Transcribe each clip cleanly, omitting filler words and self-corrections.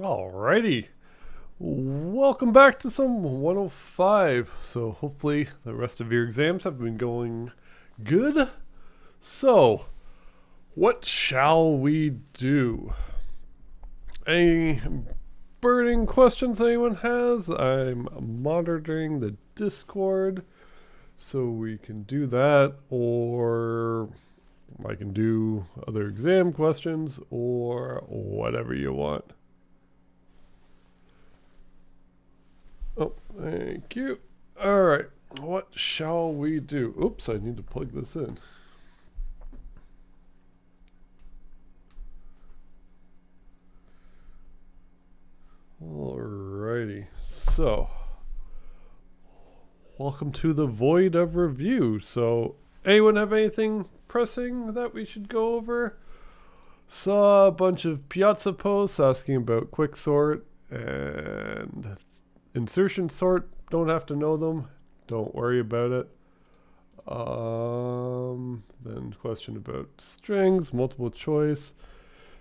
Alrighty, welcome back to some 105. So hopefully the rest of your exams have been going good. So, what shall we do? Any burning questions anyone has? I'm monitoring the Discord, so we can do that, or I can do other exam questions, or whatever you want. Oh, thank you. All right, what shall we do? Oops, I need to plug this in. Alrighty, so welcome to the void of review. So, anyone have anything pressing that we should go over? Saw a bunch of Piazza posts asking about quicksort and insertion sort. Don't have to know them. Don't worry about it. Then question about strings, multiple choice.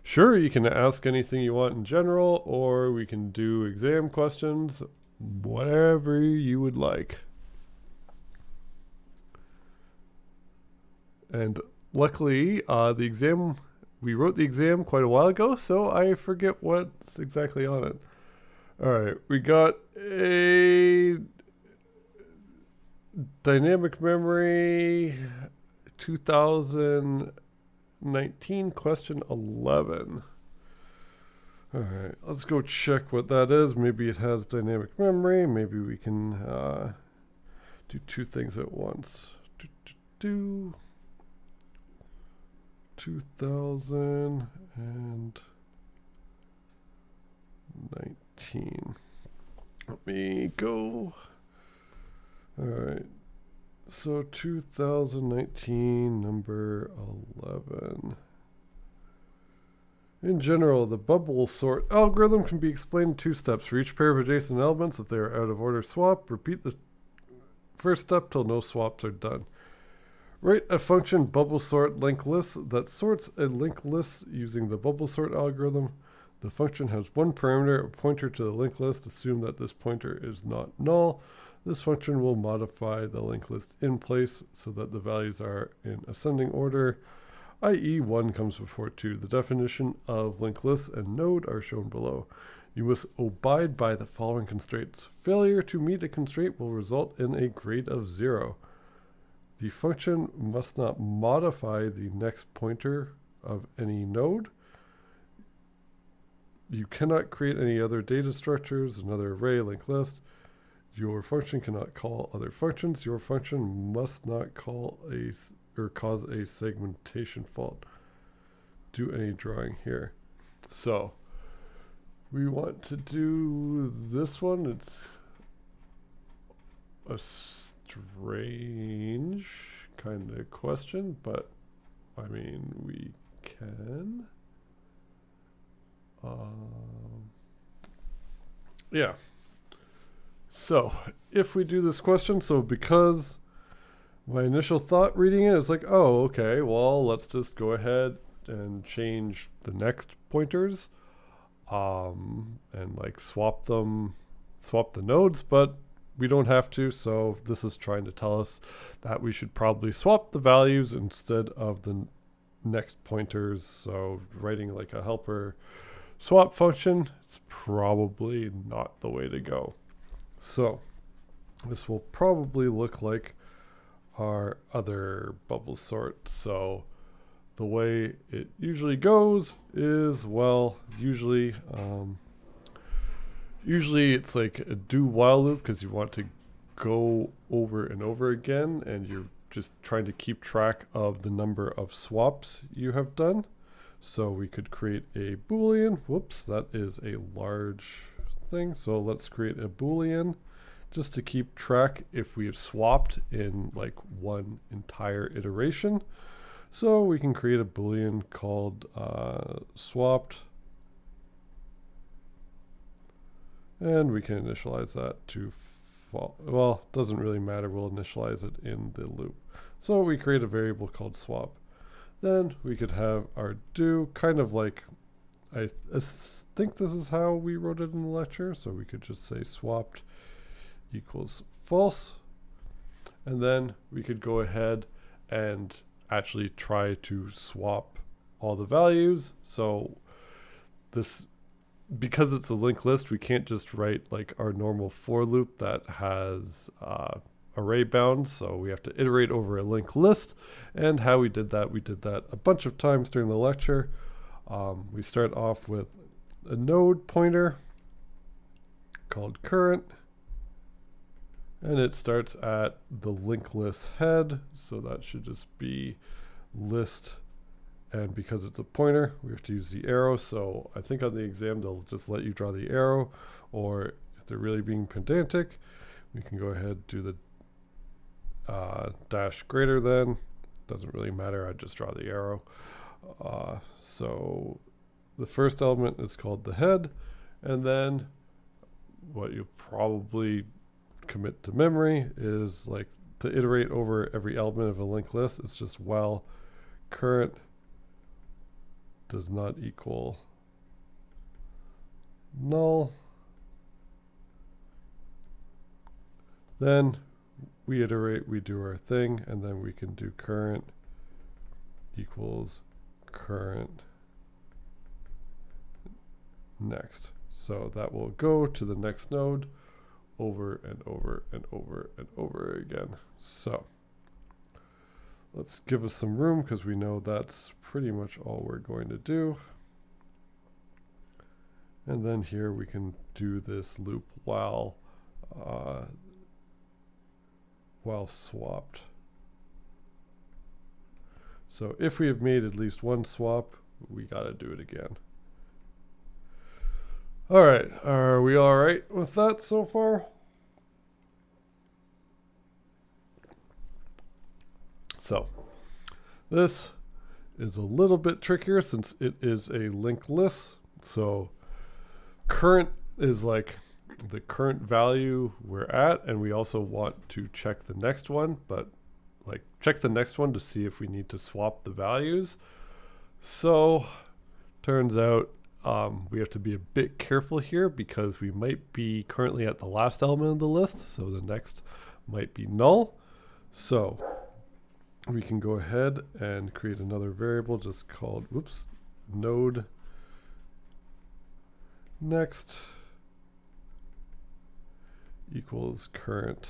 Sure, you can ask anything you want in general, or we can do exam questions, whatever you would like. And luckily, we wrote the exam quite a while ago, so I forget what's exactly on it. Alright, we got a dynamic memory 2019 question 11. Alright, let's go check what that is. Maybe it has dynamic memory. Maybe we can do two things at once. 2019. Let me go. Alright. So 2019, number 11. In general, the bubble sort algorithm can be explained in two steps. For each pair of adjacent elements, if they are out of order swap, repeat the first step till no swaps are done. Write a function bubble sort linked list that sorts a linked list using the bubble sort algorithm. The function has one parameter, a pointer to the linked list. Assume that this pointer is not null. This function will modify the linked list in place so that the values are in ascending order, i.e. 1 comes before 2. The definition of linked list and node are shown below. You must abide by the following constraints. Failure to meet a constraint will result in a grade of 0. The function must not modify the next pointer of any node. You cannot create any other data structures, another array, linked list. Your function cannot call other functions. Your function must not call or cause a segmentation fault. Do any drawing here. So we want to do this one. It's a strange kind of question, but I mean, we can. Yeah. So if we do this question, so because my initial thought reading it is like, oh, okay, well, let's just go ahead and change the next pointers, and like swap the nodes, but we don't have to. So this is trying to tell us that we should probably swap the values instead of the next pointers. So writing like a helper swap function is probably not the way to go. So this will probably look like our other bubble sort. So the way it usually goes is, well, usually it's like a do while loop because you want to go over and over again, and you're just trying to keep track of the number of swaps you have done. So we could create a Boolean. Whoops, that is a large thing. So let's create a Boolean just to keep track if we have swapped in like one entire iteration. So we can create a Boolean called swapped. And we can initialize that to well, it doesn't really matter. We'll initialize it in the loop. So we create a variable called swap. Then we could have our do, kind of like I think this is how we wrote it in the lecture, so we could just say swapped equals false, and then we could go ahead and actually try to swap all the values. So this, because it's a linked list, we can't just write like our normal for loop that has array bounds, so we have to iterate over a linked list. And how we did that a bunch of times during the lecture. We start off with a node pointer called current, and it starts at the linked list head, so that should just be list, and because it's a pointer we have to use the arrow. So I think on the exam they'll just let you draw the arrow, or if they're really being pedantic we can go ahead and do the dash greater than. Doesn't really matter, I just draw the arrow. So the first element is called the head, and then what you'll probably commit to memory is like to iterate over every element of a linked list. It's just while current does not equal null, then we iterate, we do our thing, and then we can do current equals current next. So that will go to the next node over and over and over and over again. So let's give us some room because we know that's pretty much all we're going to do. And then here we can do this loop while swapped. So if we have made at least one swap, we got to do it again. All right, are we all right with that so far? So this is a little bit trickier since it is a linked list. So current is like the current value we're at, and we also want to check the next one, but like check the next one to see if we need to swap the values. So turns out we have to be a bit careful here because we might be currently at the last element of the list, so the next might be null. So we can go ahead and create another variable just called node next equals current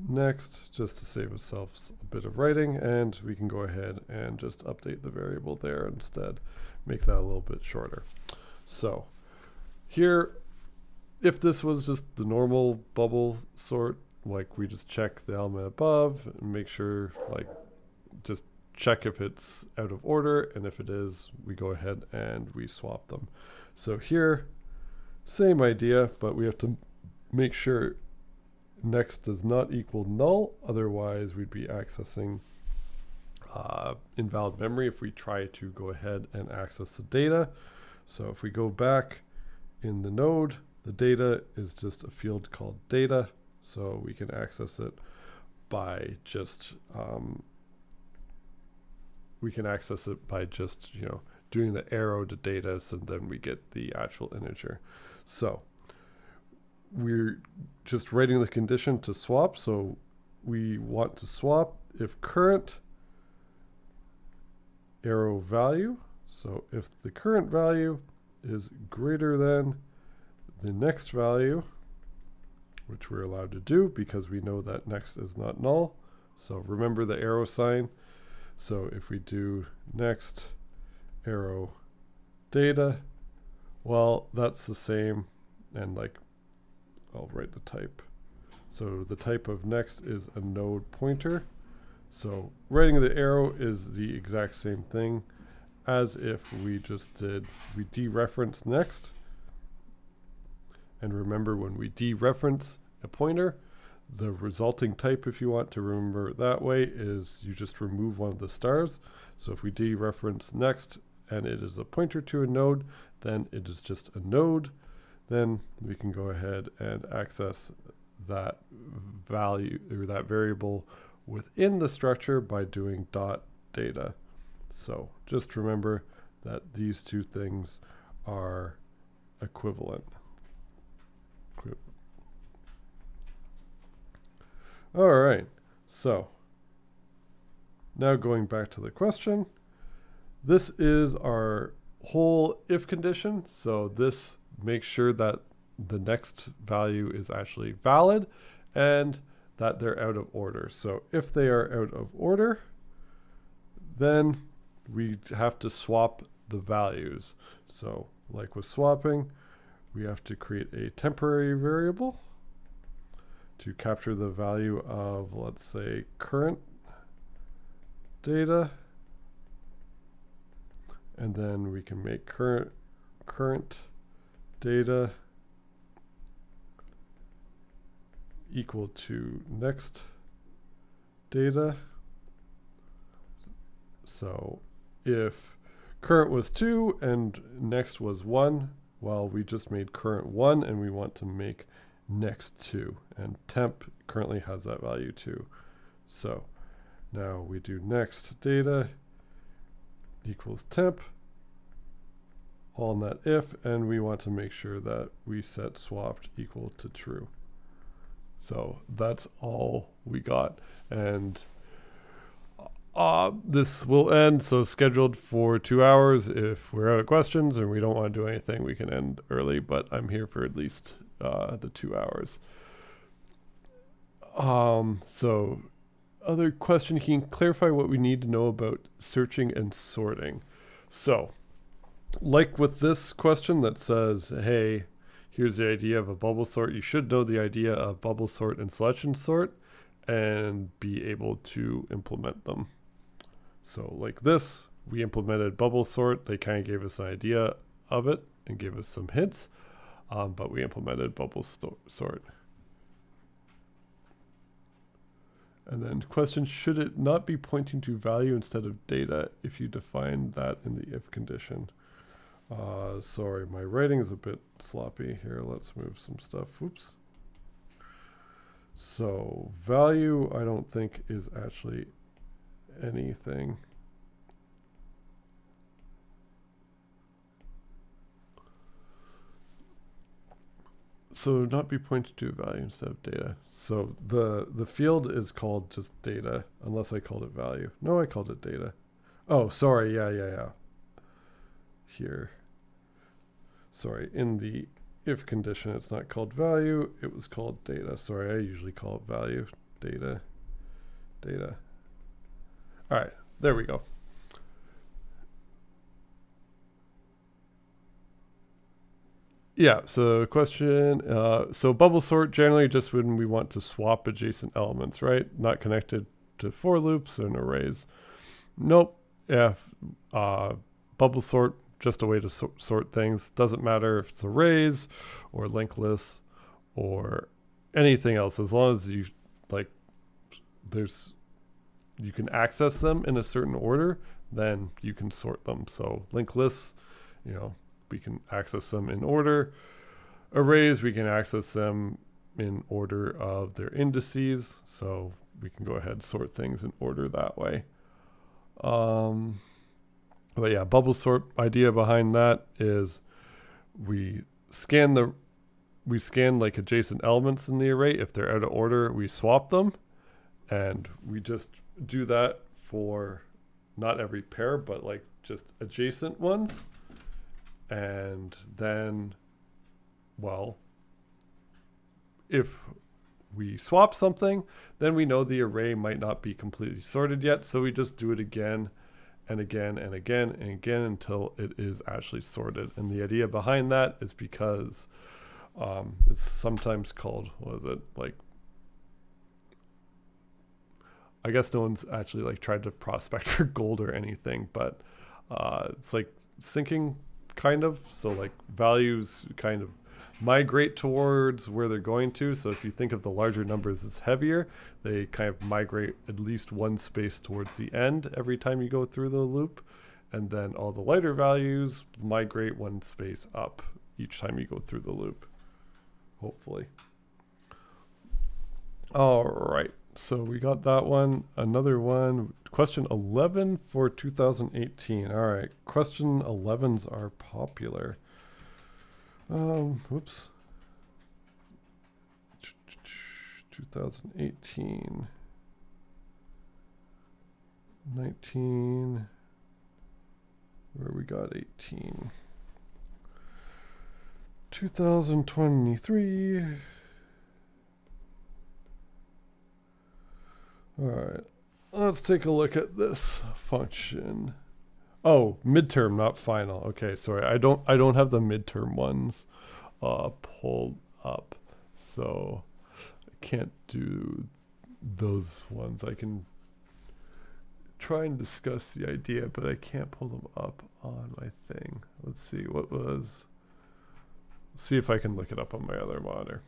next, just to save ourselves a bit of writing, and we can go ahead and just update the variable there instead, make that a little bit shorter. So here, if this was just the normal bubble sort, like we just check the element above and make sure, like just check if it's out of order, and if it is, we go ahead and we swap them. So here, same idea, but we have to make sure next does not equal null, otherwise we'd be accessing invalid memory if we try to go ahead and access the data. So if we go back in the node, the data is just a field called data, so we can access it by just doing the arrow to data, so then we get the actual integer. So we're just writing the condition to swap, so we want to swap if current arrow value, so if the current value is greater than the next value, which we're allowed to do because we know that next is not null. So remember the arrow sign. So if we do next arrow data, well, that's the same, and like I'll write the type. So the type of next is a node pointer. So writing the arrow is the exact same thing as if we just did, we dereference next. And remember, when we dereference a pointer, the resulting type, if you want to remember it that way, is you just remove one of the stars. So if we dereference next and it is a pointer to a node, then it is just a node. Then we can go ahead and access that value or that variable within the structure by doing dot data. So just remember that these two things are equivalent. All right, so now going back to the question, this is our whole if condition. So this makes sure that the next value is actually valid and that they're out of order. So if they are out of order, then we have to swap the values. So like with swapping, we have to create a temporary variable to capture the value of, let's say, current data. And then we can make current data equal to next data. So if current was 2 and next was 1, well, we just made current 1 and we want to make next 2. And temp currently has that value 2. So now we do next data equals temp, all in that if, and we want to make sure that we set swapped equal to true. So that's all we got. And this will end, so scheduled for 2 hours. If we're out of questions and we don't want to do anything, we can end early, but I'm here for at least the 2 hours. So other question, can you clarify what we need to know about searching and sorting? So like with this question that says, hey, here's the idea of a bubble sort, you should know the idea of bubble sort and selection sort and be able to implement them. So like this, we implemented bubble sort. They kind of gave us an idea of it and gave us some hints, but we implemented bubble sort. And then question, should it not be pointing to value instead of data if you define that in the if condition? Sorry, my writing is a bit sloppy here. Let's move some stuff. Oops. So value, I don't think is actually anything. So not be pointed to a value instead of data. So the field is called just data, unless I called it value. No, I called it data. Oh, sorry. Yeah. Here. Sorry, in the if condition, it's not called value. It was called data. Sorry, I usually call it value. Data. All right, there we go. Yeah, so question, so bubble sort generally just when we want to swap adjacent elements, right? Not connected to for loops and arrays. Nope, yeah, bubble sort, just a way to sort things. Doesn't matter if it's arrays or linked lists or anything else, as long as you you can access them in a certain order, then you can sort them. So linked lists, we can access them in order. Arrays, we can access them in order of their indices. So we can go ahead and sort things in order that way. But yeah, bubble sort idea behind that is we scan like adjacent elements in the array. If they're out of order, we swap them, and we just do that for not every pair, but like just adjacent ones. And then, well, if we swap something, then we know the array might not be completely sorted yet, so we just do it again and again and again and again until it is actually sorted. And the idea behind that is because it's sometimes called, I guess no one's actually like tried to prospect for gold or anything, but it's like syncing kind of. So like values kind of migrate towards where they're going to. So if you think of the larger numbers as heavier, they kind of migrate at least one space towards the end every time you go through the loop. And then all the lighter values migrate one space up each time you go through the loop, hopefully. All right, so we got that one. Another one, question 11 for 2018. All right, question 11s are popular. Whoops. 2018. 19. Where we got 18. 2023. All right. Let's take a look at this function. Oh, midterm, not final. Okay, sorry. I don't have the midterm ones pulled up. So I can't do those ones. I can try and discuss the idea, but I can't pull them up on my thing. Let's see see if I can look it up on my other monitor.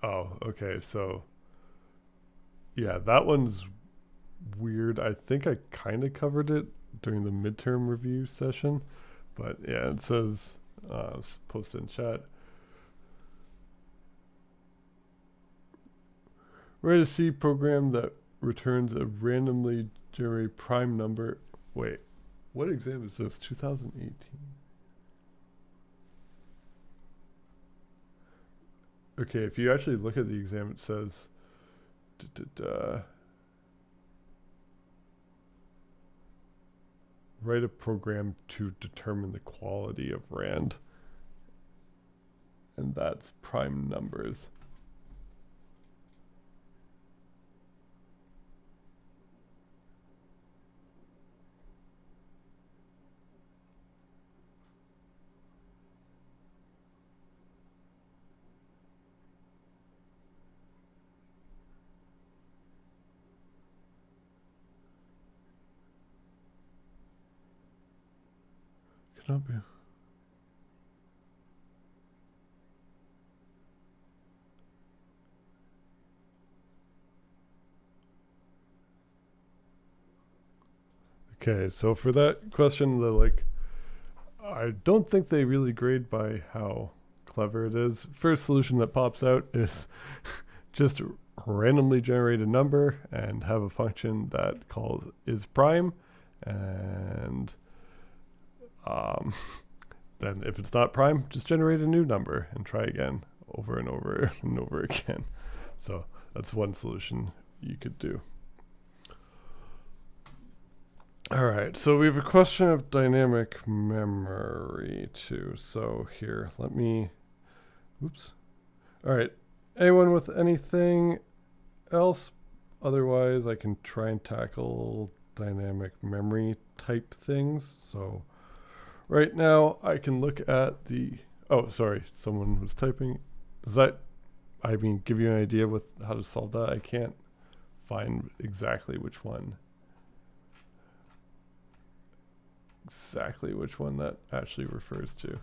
Oh, okay. So yeah, that one's weird. I think I kind of covered it during the midterm review session, but yeah, it says, posted in chat. Write a C program that returns a randomly generated prime number. Wait, what exam is this? 2018. Okay, if you actually look at the exam, it says write a program to determine the quality of rand. And that's prime numbers. Cannot be. Okay, so for that question, I don't think they really grade by how clever it is. First solution that pops out is just randomly generate a number and have a function that calls is prime, and then if it's not prime, just generate a new number and try again over and over and over again. So that's one solution you could do. All right, so we have a question of dynamic memory too. So here, oops. All right, anyone with anything else? Otherwise, I can try and tackle dynamic memory type things. So right now I can look at oh, sorry, someone was typing. Does that, give you an idea with how to solve that? I can't find exactly which one that actually refers to.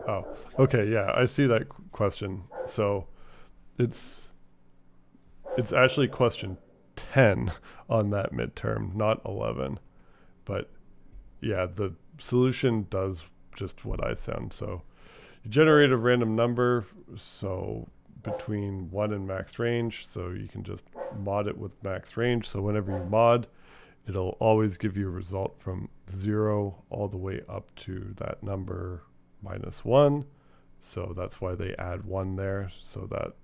Oh, okay, yeah, I see that question. So it's actually question 10 on that midterm, not 11. But yeah, the solution does just what I sound. So you generate a random number, so between 1 and max range, so you can just mod it with max range. So whenever you mod, it'll always give you a result from 0 all the way up to that number -1. So that's why they add 1 there, so that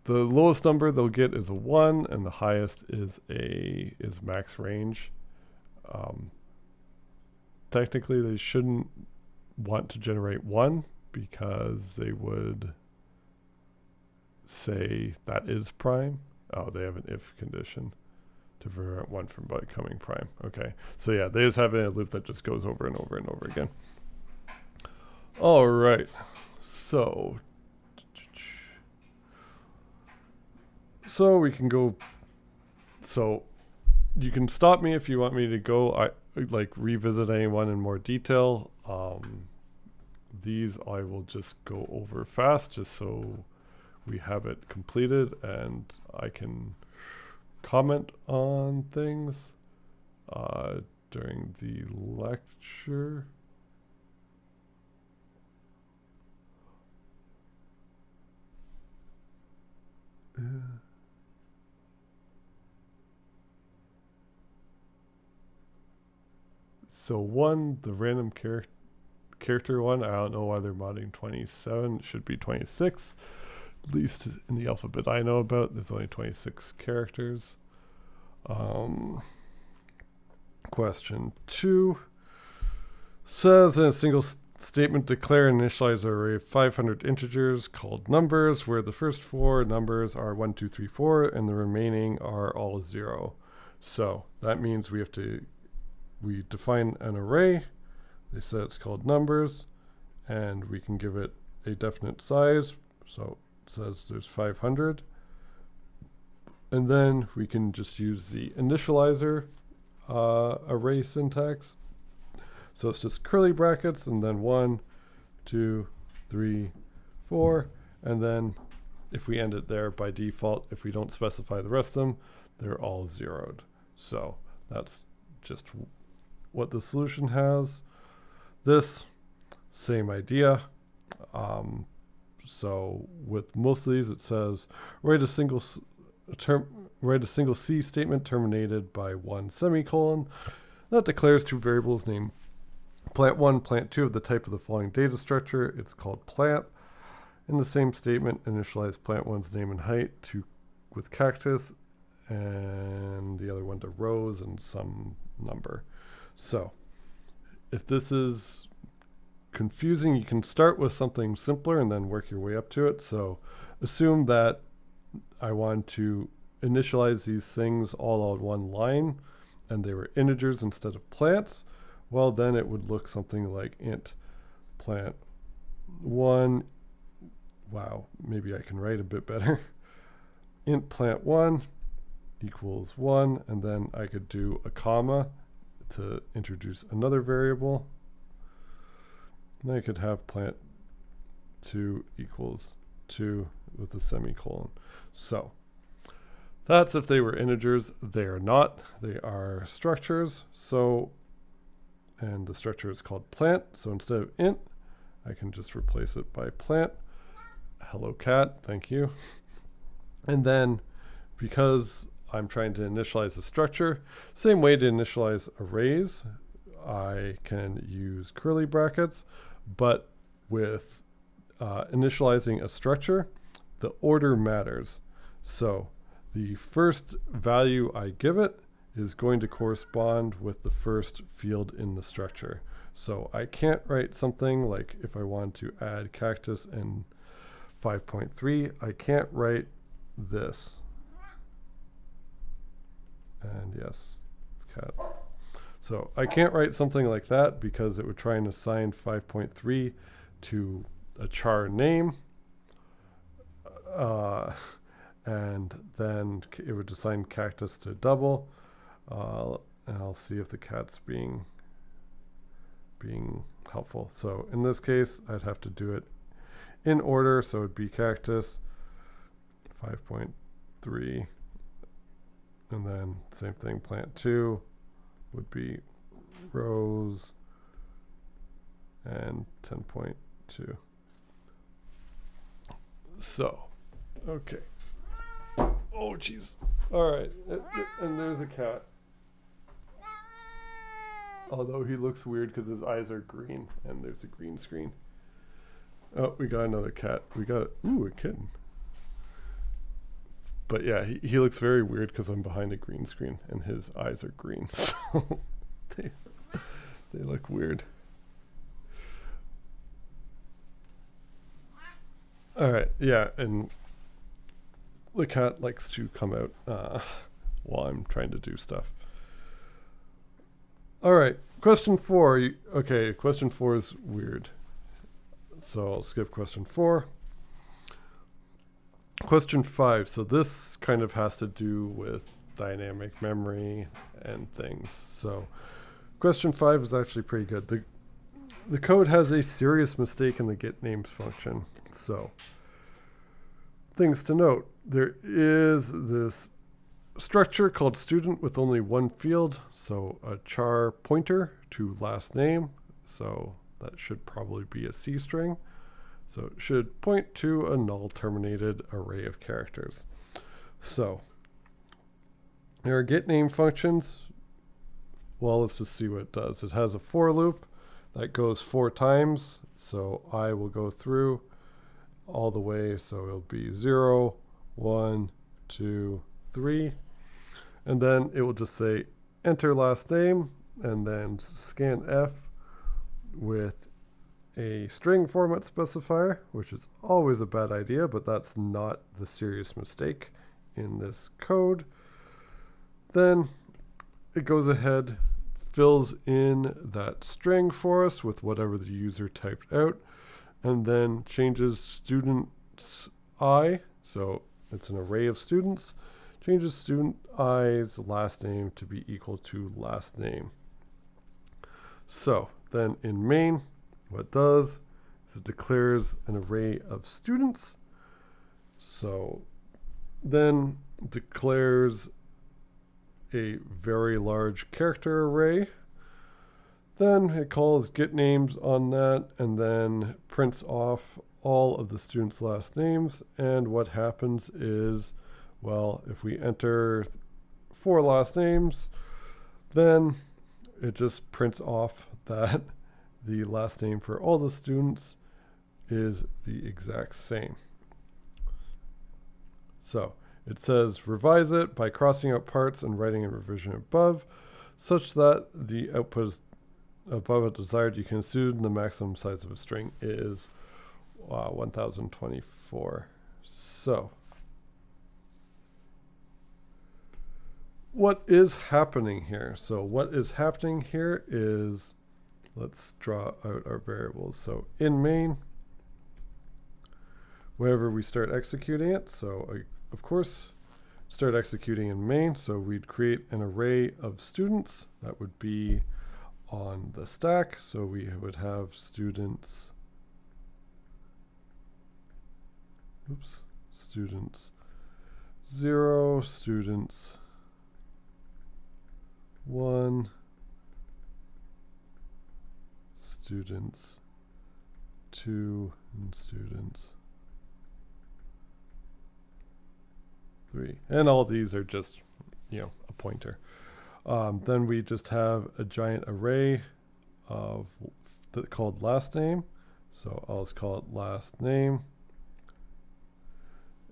the lowest number they'll get is a 1 and the highest is max range. Technically they shouldn't want to generate 1 because they would say that is prime. Oh, they have an if condition to prevent 1 from becoming prime. Okay, so yeah, they just have a loop that just goes over and over and over again. All right, so we can go. So you can stop me if you want me to go. like revisit anyone in more detail, these I will just go over fast just so we have it completed and I can comment on things during the lecture. So one, the random character one, I don't know why they're modding 27. It should be 26. At least in the alphabet I know about, there's only 26 characters. Question 2 says in a single statement, declare and initialize an array of 500 integers called numbers, where the first 4 numbers are 1, 2, 3, 4, and the remaining are all 0. So that means we define an array. They said it's called numbers, and we can give it a definite size. So it says there's 500. And then we can just use the initializer array syntax. So it's just curly brackets and then 1, 2, 3, 4. And then if we end it there by default, if we don't specify the rest of them, they're all zeroed. So that's just what the solution has. This, same idea. So with most of these, it says write a single C statement terminated by 1 semicolon that declares 2 variables named plant1, plant2 of the type of the following data structure. It's called plant. In the same statement, initialize plant1's name and height with cactus, and the other one to rows and some number. So if this is confusing, you can start with something simpler and then work your way up to it. So assume that I want to initialize these things all on one line and they were integers instead of plants. Well, then it would look something like int plant 1. Wow, maybe I can write a bit better. Int plant 1 equals 1, and then I could do a comma to introduce another variable. And I could have plant 2 equals 2 with a semicolon. So that's if they were integers. They are not. They are structures. So, and the structure is called plant. So instead of int, I can just replace it by plant. Hello cat, thank you. And then because I'm trying to initialize a structure, same way to initialize arrays, I can use curly brackets, but with initializing a structure, the order matters. So the first value I give it is going to correspond with the first field in the structure. So I can't write something like if I want to add cactus in 5.3, I can't write this. And yes, cat. So I can't write something like that because it would try and assign 5.3 to a char name. And then it would assign cactus to double. And I'll see if the cat's being helpful. So in this case, I'd have to do it in order. So it'd be cactus 5.3. And then same thing, plant 2 would be rows and 10.2. So, okay. Oh, jeez. All right. And there's a cat. Although he looks weird because his eyes are green and there's a green screen. Oh, we got another cat. We got, ooh, a kitten. But yeah, he looks very weird because I'm behind a green screen and his eyes are green. So they look weird. All right, yeah, and the cat likes to come out while I'm trying to do stuff. All right, question 4. Okay, question 4 is weird. So I'll skip question 4. Question 5. So this kind of has to do with dynamic memory and things. So Question 5 is actually pretty good. The code has a serious mistake in the getNames function. So, things to note. There is this structure called student with only one field, so a char pointer to last name. So that should probably be a C string. So it should point to a null terminated array of characters. So there are getName functions. Well, let's just see what it does. It has a for loop that goes 4 times. So I will go through all the way. So it'll be 0, 1, 2, 3. And then it will just say enter last name and then scanf with a string format specifier, which is always a bad idea, but that's not the serious mistake in this code. Then it goes ahead, fills in that string for us with whatever the user typed out, and then changes students I, so it's an array of students, changes student I's last name to be equal to last name. So then in main, what it does is it declares an array of students. So then declares a very large character array. Then it calls getNames on that and then prints off all of the students' last names. And what happens is, well, if we enter 4 last names, then it just prints off that the last name for all the students is the exact same. So it says revise it by crossing out parts and writing a revision above such that the output is above a desired. You can assume the maximum size of a string is 1024. So what is happening here? So what is happening here is, let's draw out our variables. So in main, whenever we start executing it, so of course, start executing in main, so we'd create an array of students that would be on the stack. So we would have students, students 0, students 1, students 2, and students 3. And all these are just, a pointer. Then we just have a giant array of called last name. So I'll just call it last name.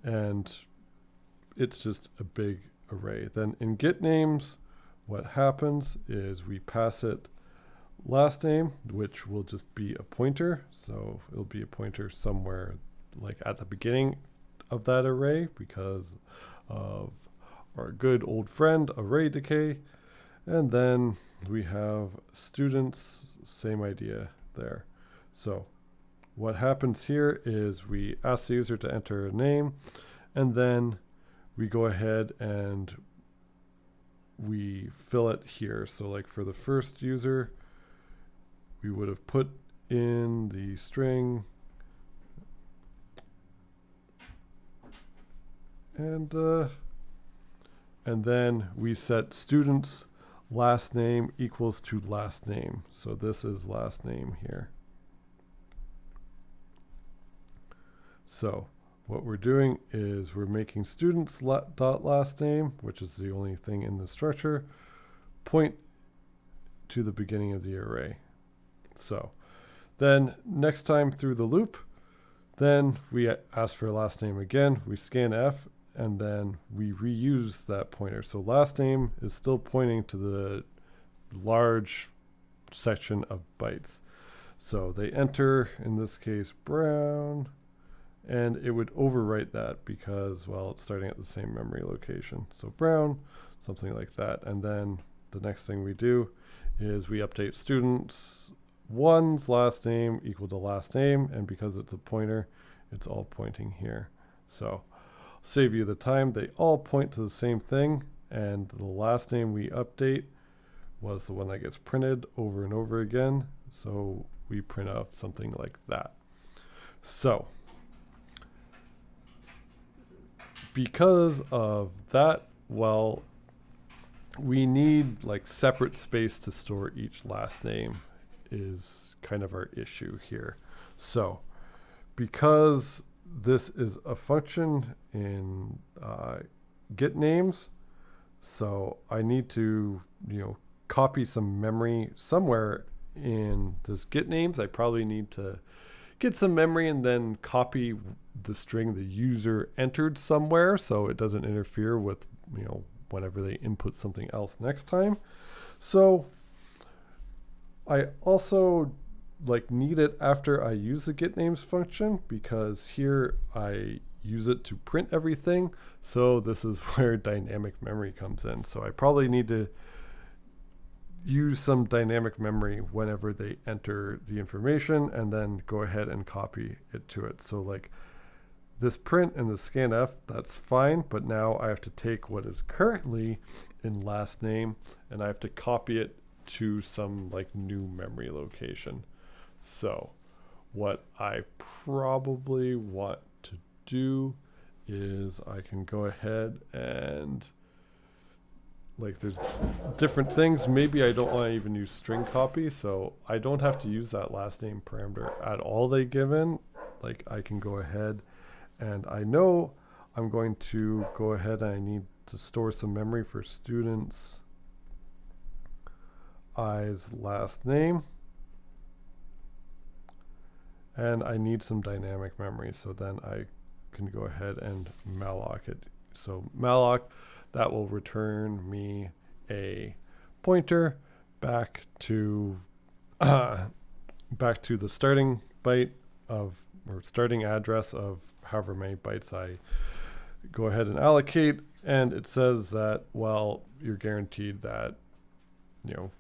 And it's just a big array. Then in getNames, what happens is we pass it last name, which will just be a pointer. So it'll be a pointer somewhere like at the beginning of that array because of our good old friend array decay. And then we have students, same idea there. So what happens here is we ask the user to enter a name, and then we go ahead and we fill it here. So like for the first user, we would have put in the string and then we set students last name equals to last name. So this is last name here. So what we're doing is we're making students dot last name, which is the only thing in the structure, point to the beginning of the array. So then next time through the loop, then we ask for last name again, we scanf, and then we reuse that pointer. So last name is still pointing to the large section of bytes. So they enter, in this case, Brown, and it would overwrite that because, well, it's starting at the same memory location. So Brown, something like that. And then the next thing we do is we update students one's last name equal to last name, and because it's a pointer, it's all pointing here. So save you the time. They all point to the same thing, and the last name we update was the one that gets printed over and over again. So we print out something like that. So because of that, well, we need like separate space to store each last name is kind of our issue here. So because this is a function in get names, so I need to, copy some memory somewhere in this get names. I probably need to get some memory and then copy the string the user entered somewhere so it doesn't interfere with, whenever they input something else next time. So I also need it after I use the getNames function, because here I use it to print everything. So this is where dynamic memory comes in. So I probably need to use some dynamic memory whenever they enter the information and then go ahead and copy it to it. So like this print and the scanf, that's fine, but now I have to take what is currently in last name and I have to copy it to some new memory location. So what I probably want to do is I can go ahead and there's different things. Maybe I don't want to even use string copy, so I don't have to use that last name parameter at all they give in. I can go ahead and I know I'm going to go ahead and I need to store some memory for students I's last name. And I need some dynamic memory, so then I can go ahead and malloc it. So malloc, that will return me a pointer back to the starting byte of, or starting address of however many bytes I go ahead and allocate. And it says that, well, you're guaranteed that,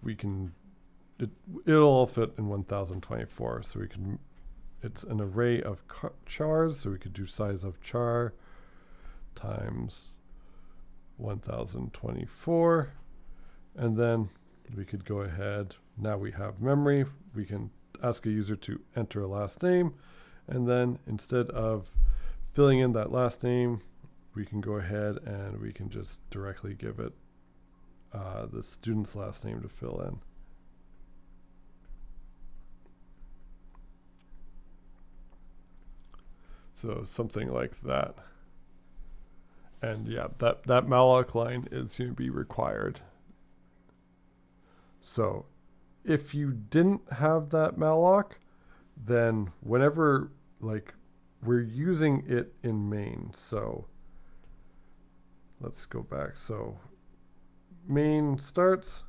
we can, it'll all fit in 1024. So we can, it's an array of chars, so we could do size of char times 1024, and then we could go ahead. Now we have memory. We can ask a user to enter a last name, and then instead of filling in that last name, we can go ahead and we can just directly give it the student's last name to fill in. So something like that. And yeah, that malloc line is going to be required. So if you didn't have that malloc, then whenever we're using it in main. So let's go back. So main starts,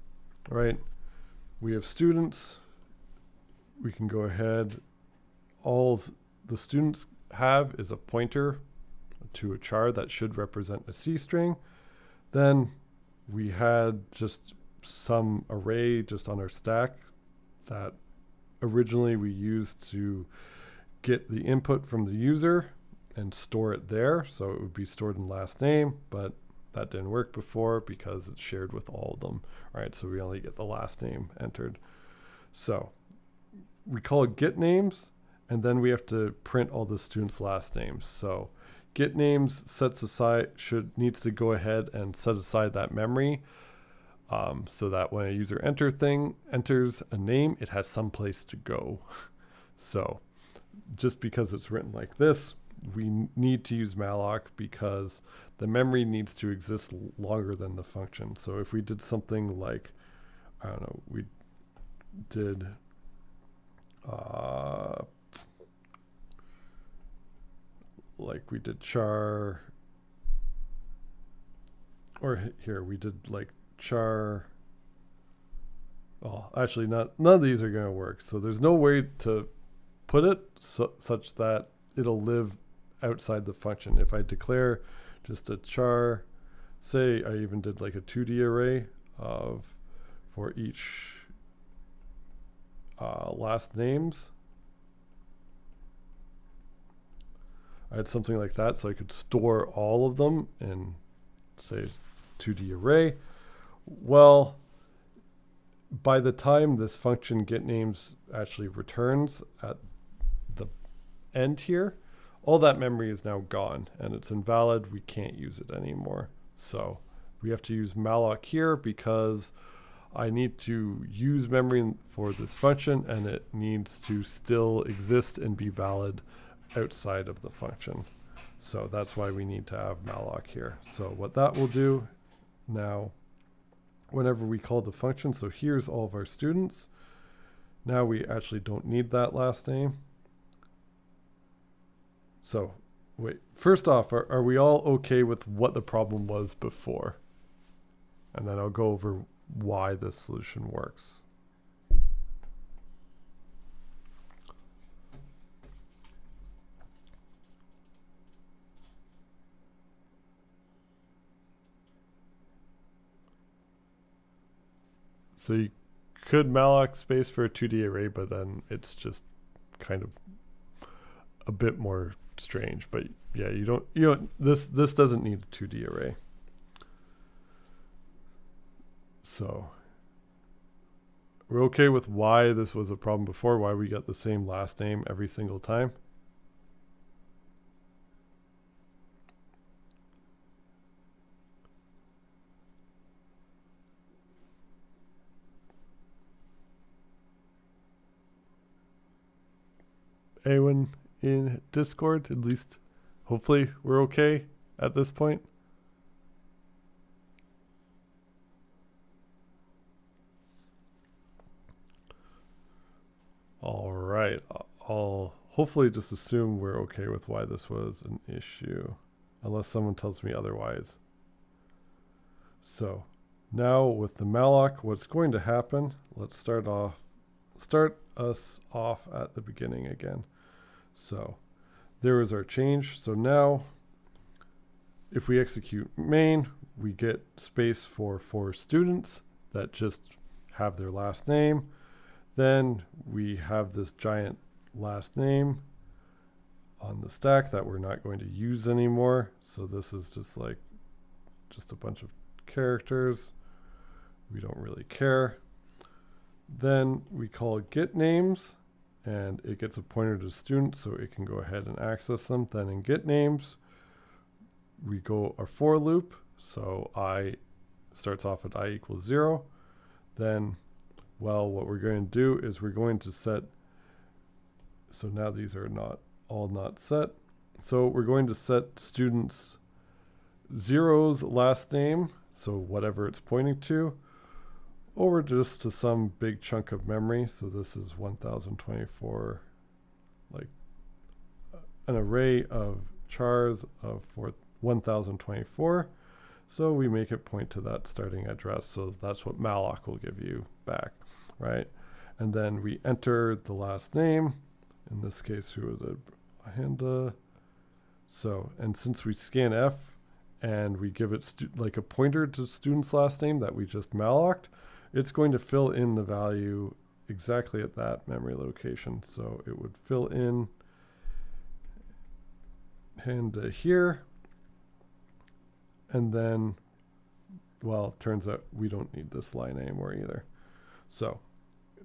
right? We have students. We can go ahead. All the students have is a pointer to a char that should represent a C string. Then we had just some array just on our stack that originally we used to get the input from the user and store it there. So it would be stored in last name, but that didn't work before because it's shared with all of them, right? So we only get the last name entered. So we call it get names, and then we have to print all the students' last names. So get names needs to go ahead and set aside that memory, so that when a user enters a name, it has some place to go. So just because it's written like this, we need to use malloc because the memory needs to exist longer than the function. So if we did something like, I don't know, we did we did char, or here we did char. Oh, actually none of these are going to work. So there's no way to put it such that it'll live outside the function. If I declare just a char, say I even did a 2D array for each last names. I had something like that, so I could store all of them in, say, 2D array. Well, by the time this function getNames actually returns at the end here, all that memory is now gone and it's invalid. We can't use it anymore. So we have to use malloc here because I need to use memory for this function and it needs to still exist and be valid outside of the function. So that's why we need to have malloc here. So what that will do now, whenever we call the function, so here's all of our students. Now we actually don't need that last name. So wait, first off, are we all okay with what the problem was before? And then I'll go over why this solution works. So you could malloc space for a 2D array, but then it's just kind of a bit more strange. But yeah, this doesn't need a 2D array. So we're okay with why this was a problem before, why we got the same last name every single time. Anyone in Discord? At least, hopefully, we're okay at this point. All right, I'll hopefully just assume we're okay with why this was an issue, unless someone tells me otherwise. So now with the malloc, what's going to happen, let's start us off at the beginning again. So there is our change. So now if we execute main, we get space for 4 students that just have their last name. Then we have this giant last name on the stack that we're not going to use anymore. So this is just a bunch of characters. We don't really care. Then we call getNames and it gets a pointer to students so it can go ahead and access them. Then in getNames, we go our for loop. So I starts off at I = 0. Then, well, what we're going to do is we're going to set, so now these are not set. So we're going to set students 0's last name, so whatever it's pointing to, over just to some big chunk of memory. So this is 1024, like an array of chars of 1024. So we make it point to that starting address. So that's what malloc will give you back, right? And then we enter the last name. In this case, who is it? Handa. So, and since we scan F and we give it like a pointer to student's last name that we just malloced, it's going to fill in the value exactly at that memory location. So it would fill in Handa here. And then, well, it turns out we don't need this line anymore either. So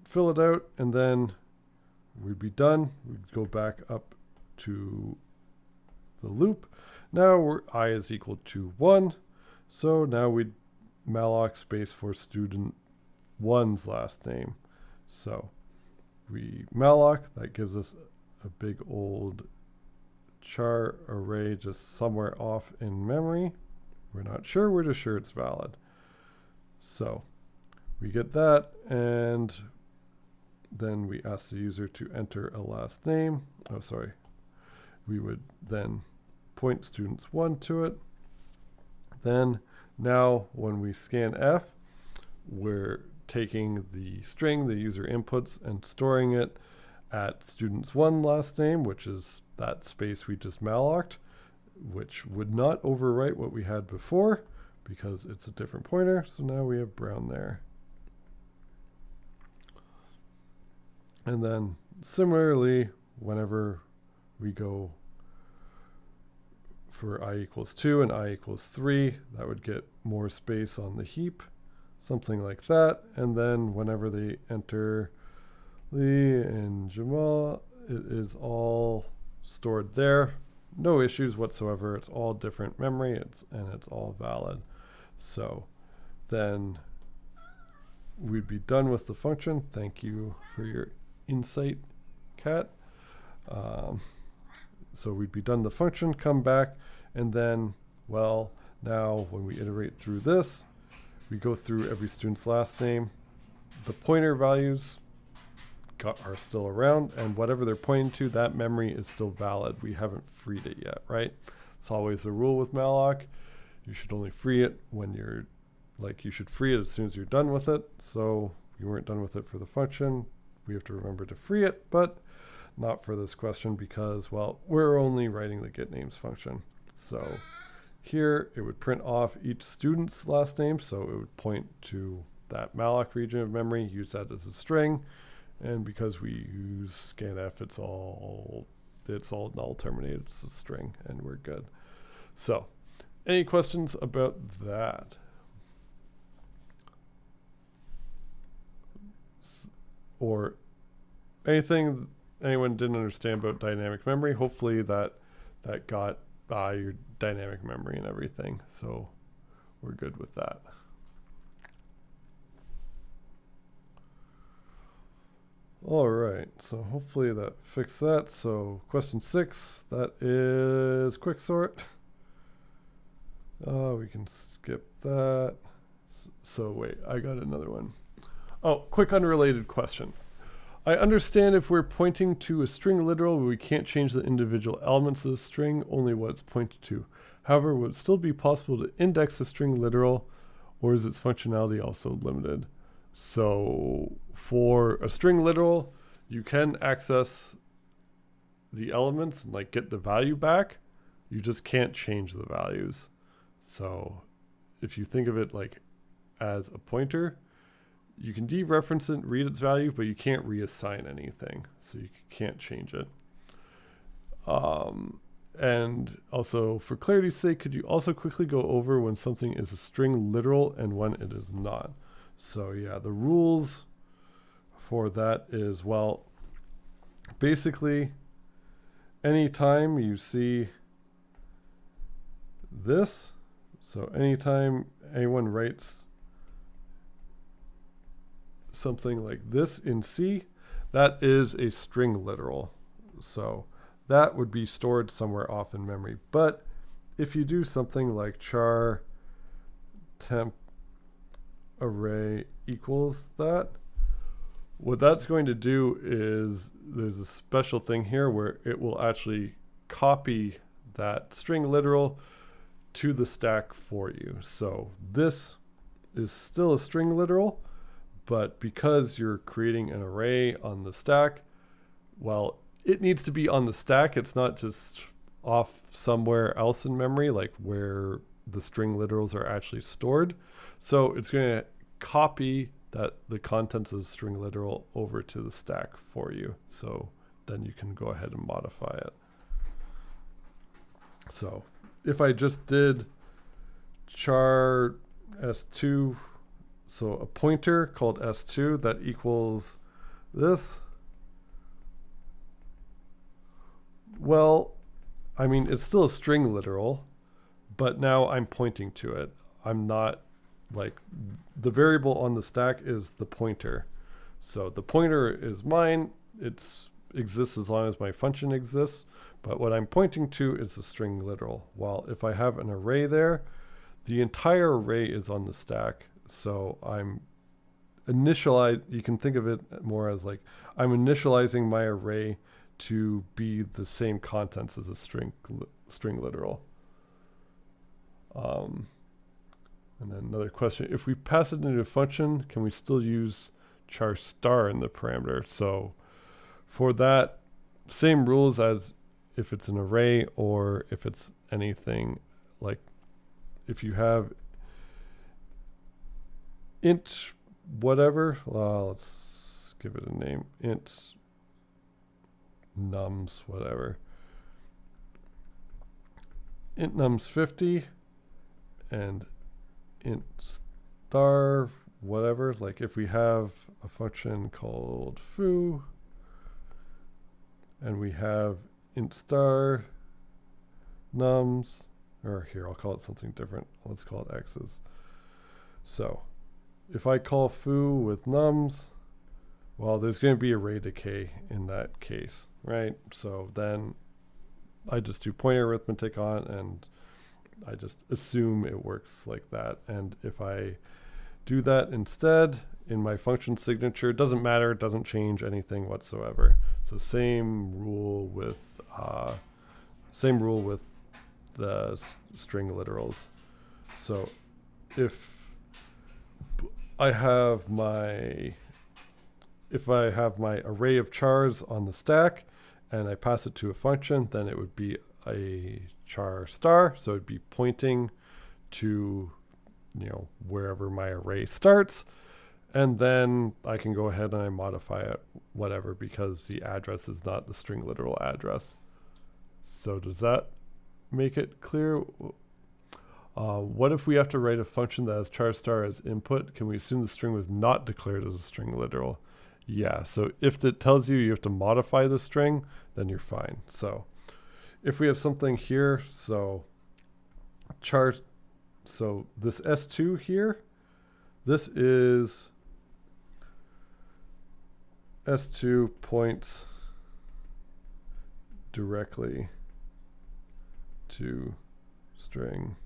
fill it out and then we'd be done. We'd go back up to the loop. Now I is equal to 1. So now we'd malloc space for student 1's last name. So we malloc, that gives us a big old char array just somewhere off in memory. We're not sure, we're just sure it's valid. So we get that, and then we ask the user to enter a last name. Oh, sorry. We would then point students 1 to it. Then now when we scan F, we're taking the string the user inputs and storing it at students 1 last name, which is that space we just malloced, which would not overwrite what we had before because it's a different pointer. So now we have brown there. And then similarly, whenever we go for I = 2 and I = 3, that would get more space on the heap. something like that. And then whenever they enter Lee and Jamal, it is all stored there. No issues whatsoever. It's all different memory, and it's all valid. So then we'd be done with the function. Thank you for your insight, Kat. So we'd be done the function, come back, and then, well, now when we iterate through this, we go through every student's last name. The pointer values are still around, and whatever they're pointing to, that memory is still valid. We haven't freed it yet, right? It's always the rule with malloc. You should only free it when you're, you should free it as soon as you're done with it. So you weren't done with it for the function. We have to remember to free it, but not for this question because, well, we're only writing the getNames function. So here it would print off each student's last name, so it would point to that malloc region of memory, use that as a string, and because we use scanf, it's all null terminated, it's a string, and we're good. So, any questions about that? Or anything anyone didn't understand about dynamic memory? Hopefully that got your dynamic memory and everything. So we're good with that. All right, so hopefully that fixed that. So question 6, that is quicksort. We can skip that. So wait, I got another one. Oh, quick unrelated question. I understand if we're pointing to a string literal, we can't change the individual elements of the string, only what it's pointed to. However, would it still be possible to index a string literal, or is its functionality also limited? So for a string literal, you can access the elements and get the value back. You just can't change the values. So if you think of it as a pointer, you can dereference it, read its value, but you can't reassign anything. So you can't change it. And also, for clarity's sake, could you also quickly go over when something is a string literal and when it is not? So yeah, the rules for that is, well, basically, anytime you see this, so anytime anyone writes something like this in C, that is a string literal. So that would be stored somewhere off in memory. But if you do something like char temp array equals that, what that's going to do is there's a special thing here where it will actually copy that string literal to the stack for you. So this is still a string literal, but because you're creating an array on the stack, well, it needs to be on the stack. It's not just off somewhere else in memory, where the string literals are actually stored. So it's going to copy the contents of the string literal over to the stack for you. So then you can go ahead and modify it. So if I just did char s2, so a pointer called s2 that equals this, well, I mean, it's still a string literal, but now I'm pointing to it. I'm not the variable on the stack is the pointer. So the pointer is mine. It exists as long as my function exists. But what I'm pointing to is the string literal. While if I have an array there, the entire array is on the stack. So I'm you can think of it more as I'm initializing my array to be the same contents as a string literal. And then another question, if we pass it into a function, can we still use char star in the parameter? So for that, same rules as if it's an array or if it's anything, if you have int whatever, let's give it a name, int nums whatever, int nums 50 and int star whatever, like if we have a function called foo and we have int star nums, or here I'll call it something different. Let's call it x's. So if I call foo with nums, well, there's going to be array decay in that case, right? So then I just do pointer arithmetic on, and I just assume it works like that. And if I do that instead in my function signature, it doesn't matter, it doesn't change anything whatsoever. So same rule with the string literals. So if I have my array of chars on the stack and I pass it to a function, then it would be a char star. So it'd be pointing to, wherever my array starts. And then I can go ahead and I modify it, whatever, because the address is not the string literal address. So does that make it clear? What if we have to write a function that has char star as input? Can we assume the string was not declared as a string literal? Yeah, so if it tells you have to modify the string, then you're fine. So if we have something here, so this S2 here, this is S2 points directly to string.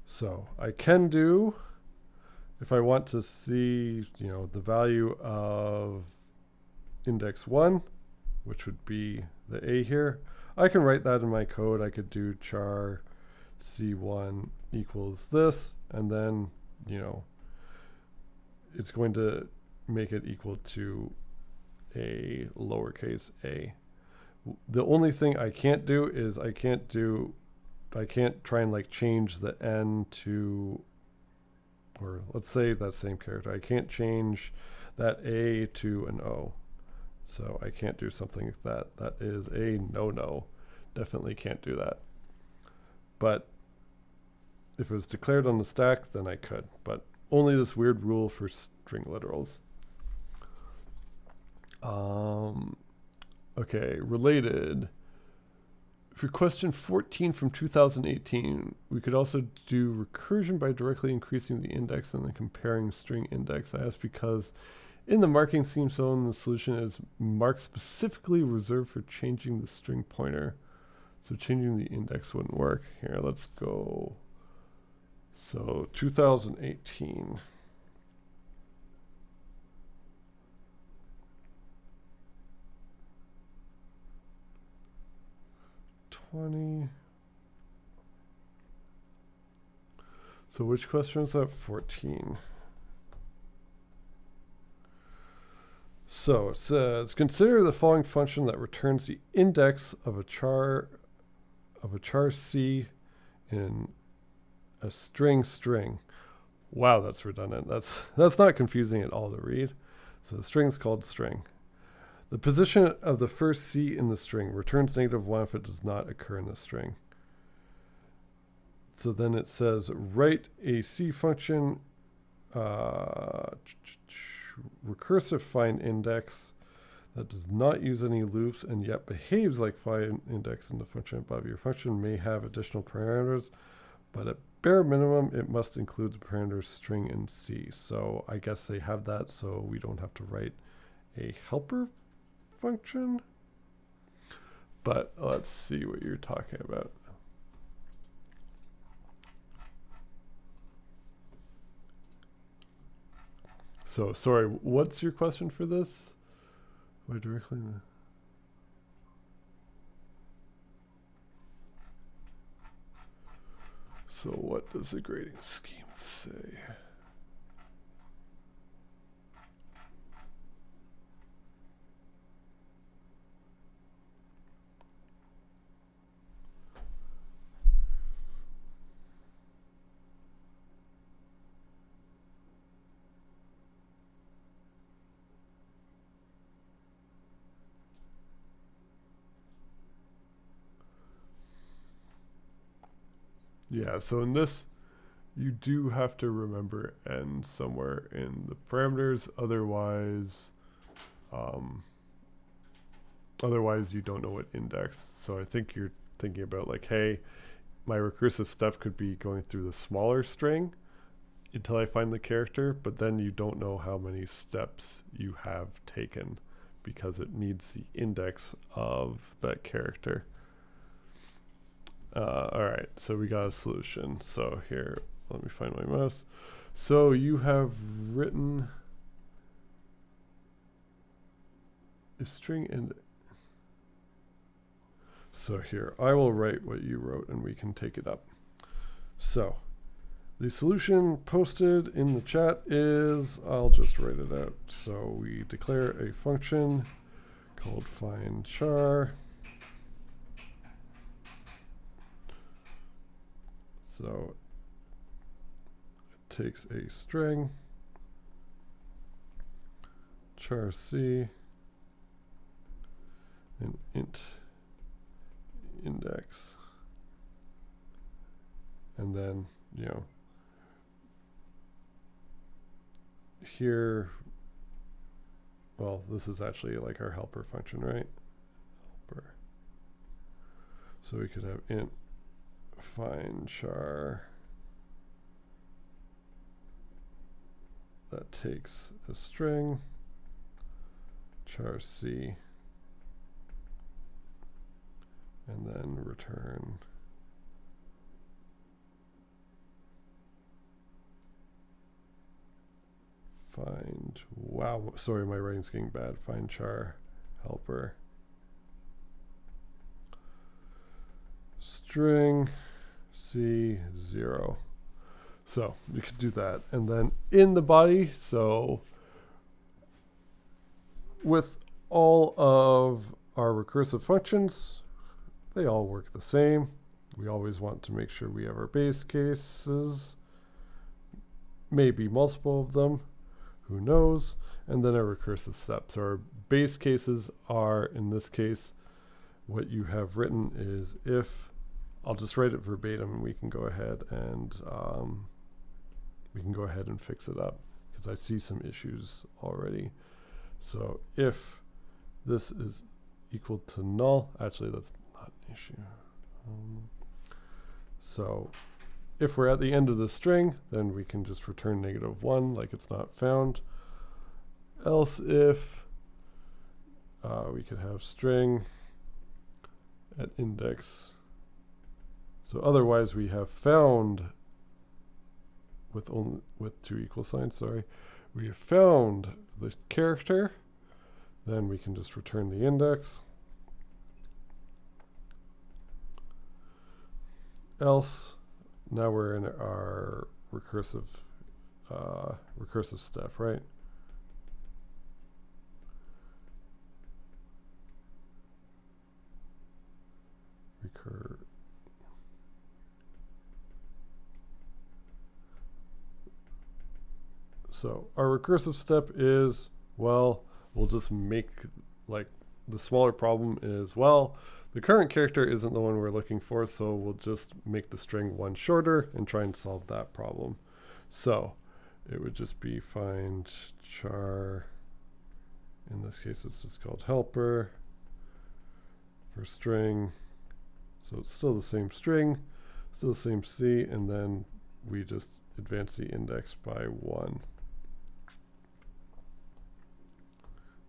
So I can do, if I want to see, the value of index 1, which would be the A here, I can write that in my code. I could do char C1 equals this, and then, it's going to make it equal to a lowercase a. The only thing I can't do is I can't try and change the n to, or let's say that same character. I can't change that a to an o. So I can't do something like that. That is a no-no. Definitely can't do that. But if it was declared on the stack, then I could. But only this weird rule for string literals. Okay, related. For question 14 from 2018, we could also do recursion by directly increasing the index and then comparing string index. I asked because in the marking scheme zone, the solution is marked specifically reserved for changing the string pointer. So changing the index wouldn't work. Here, let's go. So 2018. So which question was that? 14. So it says, consider the following function that returns the index of a char C in a string. Wow, that's redundant. That's not confusing at all to read. So the string is called string. The position of the first C in the string returns -1 if it does not occur in the string. So then it says, write a C function, recursive find index that does not use any loops and yet behaves like find index in the function above. Your function may have additional parameters, but at bare minimum, it must include the parameters string and C. So I guess they have that, so we don't have to write a helper function. But let's see what you're talking about. So sorry, what's your question for this? Why directly? So what does the grading scheme say? Yeah, so in this you do have to remember n somewhere in the parameters, otherwise otherwise you don't know what index. So I think you're thinking about like, hey, my recursive step could be going through the smaller string until I find the character, but then you don't know how many steps you have taken because it needs the index of that character. All right, so we got a solution. So here, let me find my mouse. So you have written a string and so here, I will write what you wrote and we can take it up. So the solution posted in the chat is, I'll just write it out. So we declare a function called findChar. So it takes a string, char c, and int index, and then, you know, here, well, this is actually like our helper function, right? Helper. So we could have int findChar that takes a string, char c, and then return find, wow, sorry, my writing's getting bad, findChar helper string c0. So you could do that. And then in the body, so with all of our recursive functions, they all work the same. We always want to make sure we have our base cases, maybe multiple of them, who knows, and then our recursive steps. Our base cases are, in this case, what you have written is if, I'll just write it verbatim and we can go ahead and fix it up because I see some issues already. So if this is equal to null, actually that's not an issue. So if we're at the end of the string, then we can just return -1 like it's not found. Else if we could have string at index. So otherwise we have found with two equal signs, sorry. We have found the character, then we can just return the index. Else, now we're in our recursive step, right? So our recursive step is, well, we'll just make, like, the smaller problem is, well, the current character isn't the one we're looking for, so we'll just make the string one shorter and try and solve that problem. So it would just be findChar, in this case it's just called helper, for string. So it's still the same string, still the same C, and then we just advance the index by 1.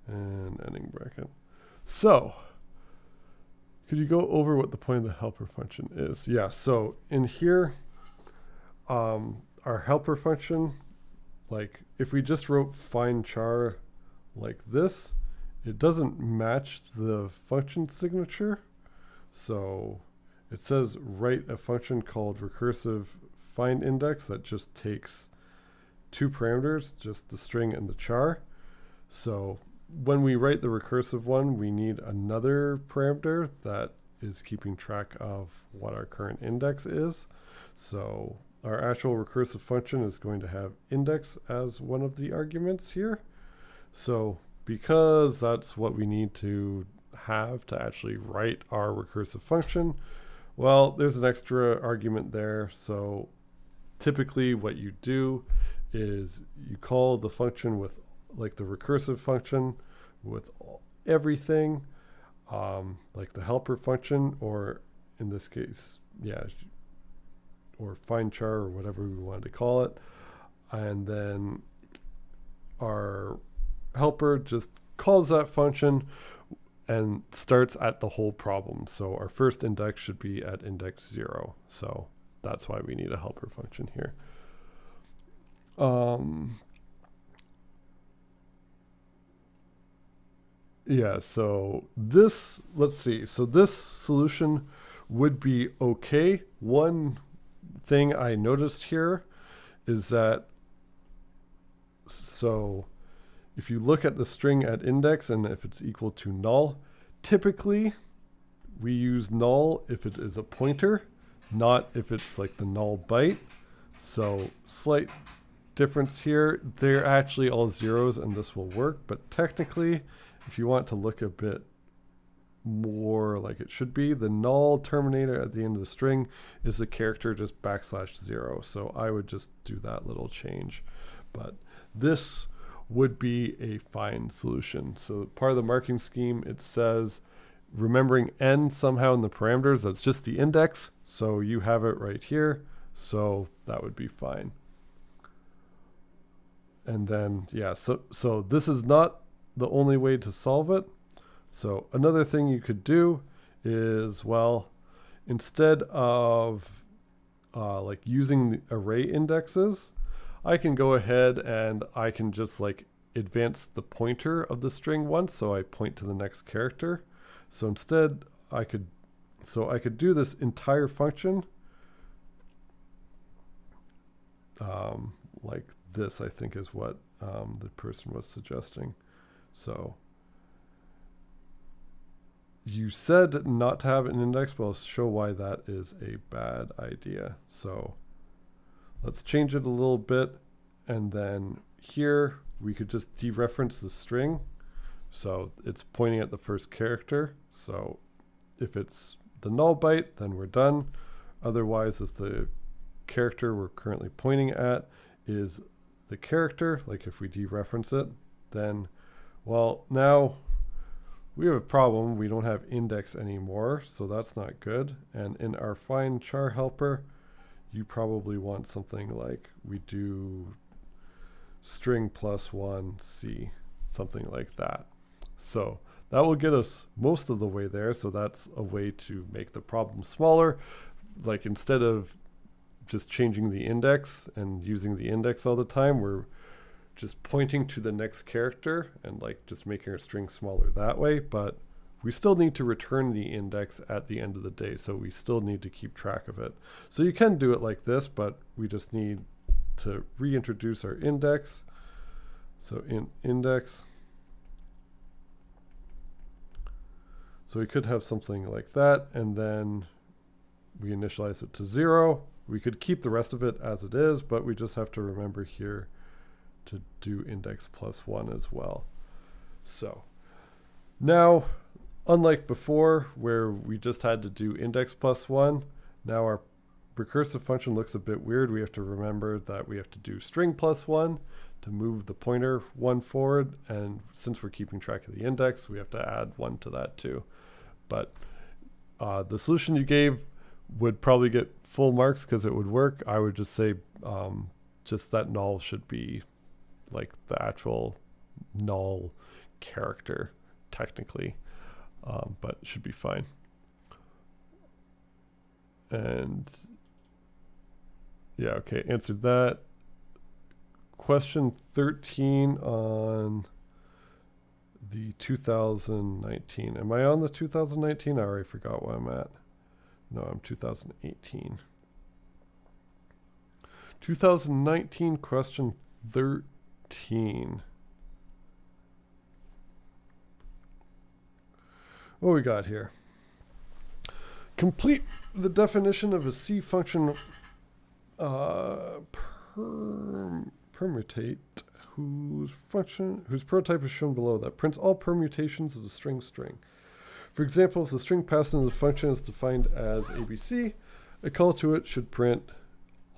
And ending bracket. So, could you go over what the point of the helper function is? Yeah, so in here, our helper function, like if we just wrote findChar like this, it doesn't match the function signature. So it says write a function called recursive find index that just takes 2 parameters, just the string and the char. So when we write the recursive one, we need another parameter that is keeping track of what our current index is. So our actual recursive function is going to have index as one of the arguments here. So because that's what we need to have to actually write our recursive function, well, there's an extra argument there. So typically what you do is you call the function with like the recursive function with everything, like the helper function, or in this case, or find char or whatever we wanted to call it. And then our helper just calls that function and starts at the whole problem. So our first index should be at index 0. So that's why we need a helper function here. Yeah, so this, let's see. So this solution would be okay. One thing I noticed here is that, so if you look at the string at index and if it's equal to null, typically we use null if it is a pointer, not if it's like the null byte. So slight difference here. They're actually all zeros and this will work, but technically if you want to look a bit more like it should be, the null terminator at the end of the string is the character just \0. So I would just do that little change, but this would be a fine solution. So part of the marking scheme, it says remembering n somehow in the parameters, that's just the index. So you have it right here. So that would be fine. And then, yeah, so this is not the only way to solve it. So another thing you could do is, well, instead of like using the array indexes, I can go ahead and I can just like advance the pointer of the string once, so I point to the next character. So instead I could do this entire function like this, I think is what the person was suggesting. So you said not to have an index, but I'll show why that is a bad idea. So let's change it a little bit, and then here we could just dereference the string. So it's pointing at the first character. So if it's the null byte, then we're done. Otherwise, if the character we're currently pointing at is the character, like if we dereference it, then, well, now we have a problem. We don't have index anymore, so that's not good. And in our find char helper, you probably want something like we do string +1 C, something like that. So that will get us most of the way there. So that's a way to make the problem smaller. Like instead of just changing the index and using the index all the time, we're just pointing to the next character and like just making our string smaller that way. But we still need to return the index at the end of the day, so we still need to keep track of it. So you can do it like this, but we just need to reintroduce our index. So in index, so we could have something like that, and then we initialize it to 0. We could keep the rest of it as it is, but we just have to remember here to do index +1 as well. So now, unlike before where we just had to do index +1, now our recursive function looks a bit weird. We have to remember that we have to do string +1 to move the pointer 1 forward, and since we're keeping track of the index, we have to add 1 to that too. But the solution you gave would probably get full marks because it would work. I would just say just that null should be like the actual null character technically, but it should be fine. And yeah, okay, answered that. Question 13 on the 2019. Am I on the 2019? I already forgot where I'm at. No, I'm 2018. 2019, question 13. What we got here? Complete the definition of a C function permutate whose prototype is shown below, that prints all permutations of the string. For example, if the string passed into the function is defined as ABC, a call to it should print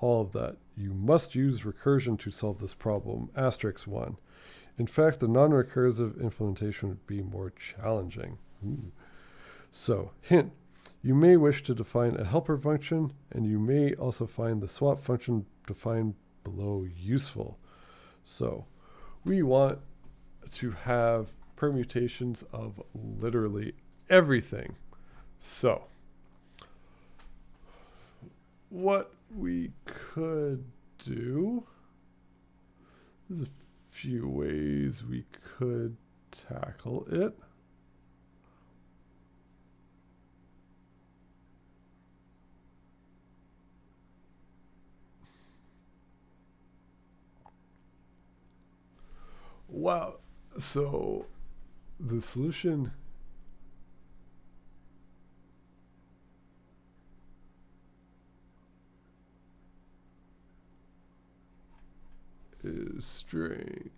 all of that. You must use recursion to solve this problem, asterisk 1. In fact, the non-recursive implementation would be more challenging. Ooh. So, hint, you may wish to define a helper function, and you may also find the swap function defined below useful. So, we want to have permutations of literally everything. So, what we could do, there's a few ways we could tackle it. Wow. So the solution is strange.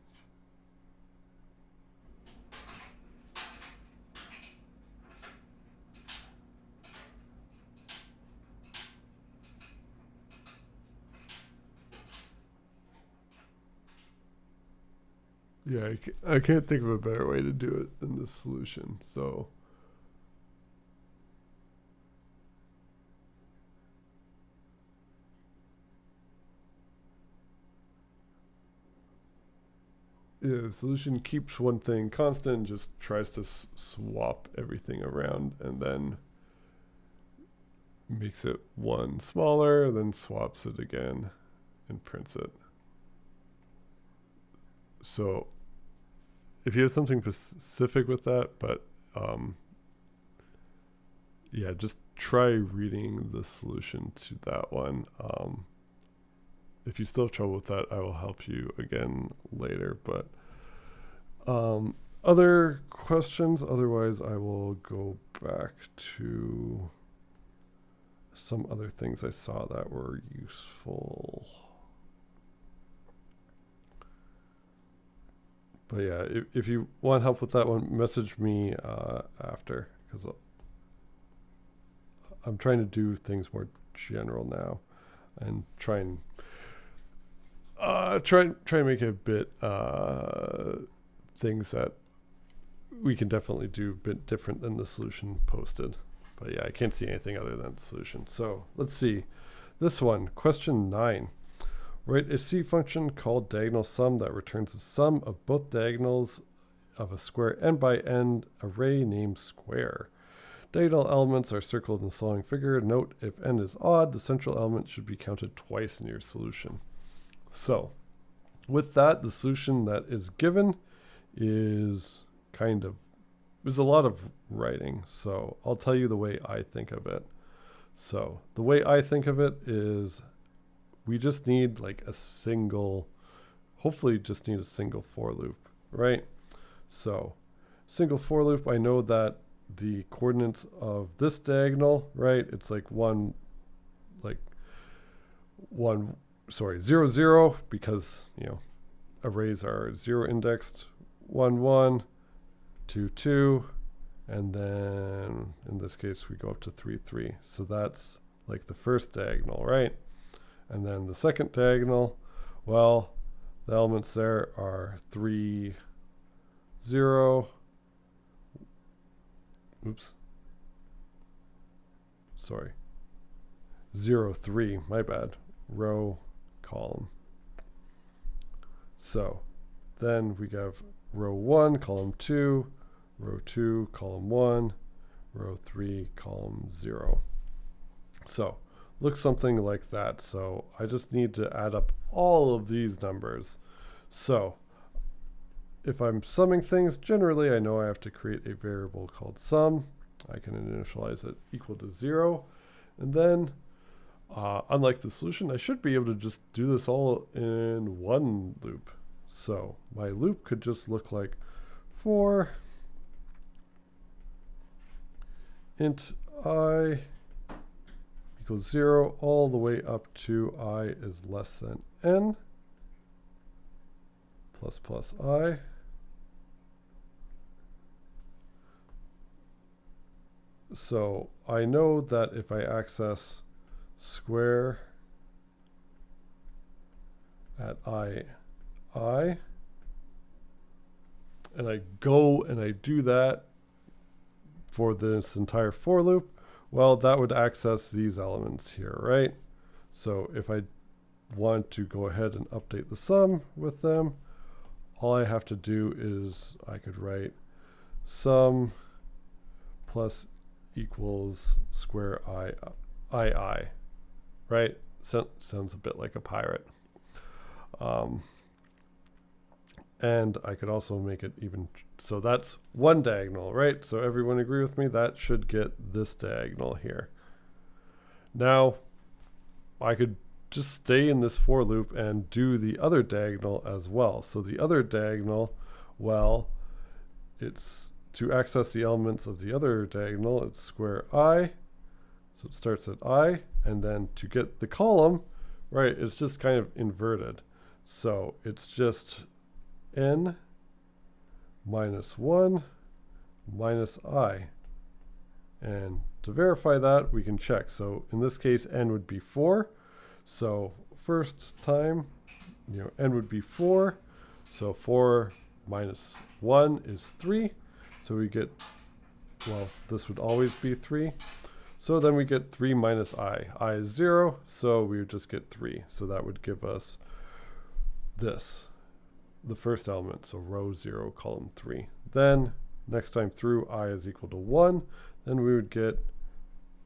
Yeah, I can't think of a better way to do it than this solution. So yeah, the solution keeps one thing constant and just tries to swap everything around, and then makes it one smaller, then swaps it again and prints it. So if you have something specific with that, but yeah, just try reading the solution to that one. If you still have trouble with that, I will help you again later. But other questions? Otherwise, I will go back to some other things I saw that were useful. But yeah, if you want help with that one, message me after, because I'm trying to do things more general now, and try and make a bit things that we can definitely do a bit different than the solution posted. But yeah, I can't see anything other than the solution. So let's see. This one, question 9. Write a C function called diagonal sum that returns the sum of both diagonals of a square n by n array named square. Diagonal elements are circled in the following figure. Note, if n is odd, the central element should be counted twice in your solution. So, with that, the solution that is given is there's a lot of writing. So, I'll tell you the way I think of it. So, the way I think of it is we just need like a single, hopefully just need a single for loop, right? So, single for loop, I know that the coordinates of this diagonal, right? It's like 0, 0, because, arrays are 0 indexed, 1, 1, 2, 2, and then in this case we go up to 3, 3. So that's like the first diagonal, right? And then the second diagonal, well, the elements there are 3, 0, oops, sorry, 0, 3, my bad, row, column. So then we have row 1, column 2, row 2, column 1, row 3, column 0. So looks something like that. So I just need to add up all of these numbers. So if I'm summing things, generally I know I have to create a variable called sum. I can initialize it equal to 0. And then, unlike the solution, I should be able to just do this all in one loop. So my loop could just look like for int I equals 0 all the way up to I is less than n plus plus I. So I know that if I access square at I, and I go and I do that for this entire for loop, well, that would access these elements here, right? So if I want to go ahead and update the sum with them, all I have to do is I could write sum plus equals square I, right? Sounds a bit like a pirate. And I could also make it even, so that's one diagonal, right? So everyone agree with me? That should get this diagonal here. Now, I could just stay in this for loop and do the other diagonal as well. So the other diagonal, well, it's to access the elements of the other diagonal, it's square I. So it starts at I, and then to get the column, right, it's just kind of inverted. So it's just n minus 1 minus I. And to verify that, we can check. So in this case, n would be 4. So first time, n would be 4. So 4 minus 1 is 3. So we get, well, this would always be 3. So then we get 3 minus I. I is 0, so we would just get 3. So that would give us this, the first element, so row 0, column 3. Then next time through, I is equal to 1. Then we would get,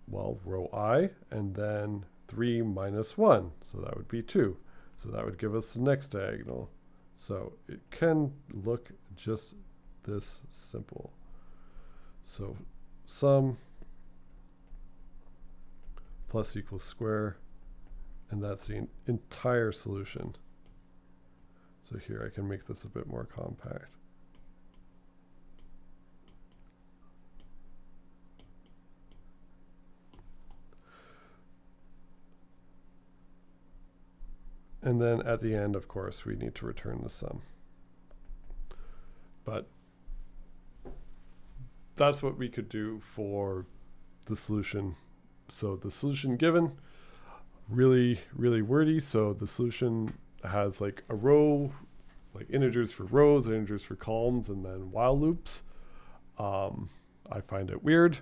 well, row I, and then 3 minus 1. So that would be 2. So that would give us the next diagonal. So it can look just this simple. So sum plus equals square, and that's the entire solution. So here I can make this a bit more compact. And then at the end, of course, we need to return the sum. But that's what we could do for the solution. So the solution given, really, really wordy. So the solution has like a row, like integers for rows, integers for columns, and then while loops. I find it weird,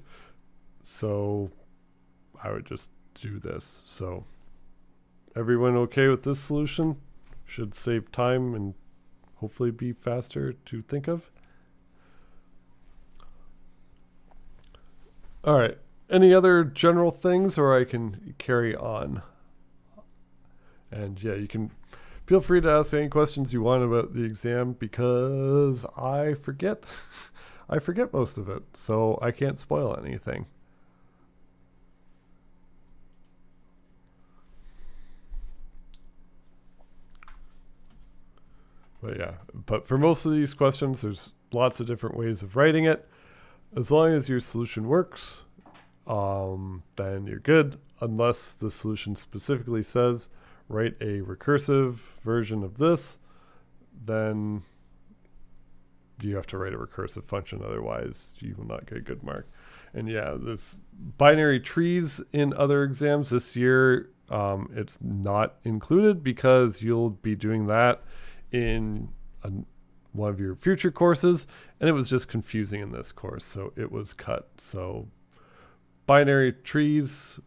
so I would just do this. So everyone okay with this solution? Should save time and hopefully be faster to think of. All right. Any other general things, or I can carry on? And yeah, you can feel free to ask any questions you want about the exam, because I forget. I forget most of it, so I can't spoil anything. But yeah, but for most of these questions, there's lots of different ways of writing it. As long as your solution works, then you're good, unless the solution specifically says write a recursive version of this, then you have to write a recursive function, otherwise you will not get a good mark. And yeah, there's binary trees in other exams this year. It's not included because you'll be doing that in one of your future courses, and it was just confusing in this course, so it was cut. So binary trees,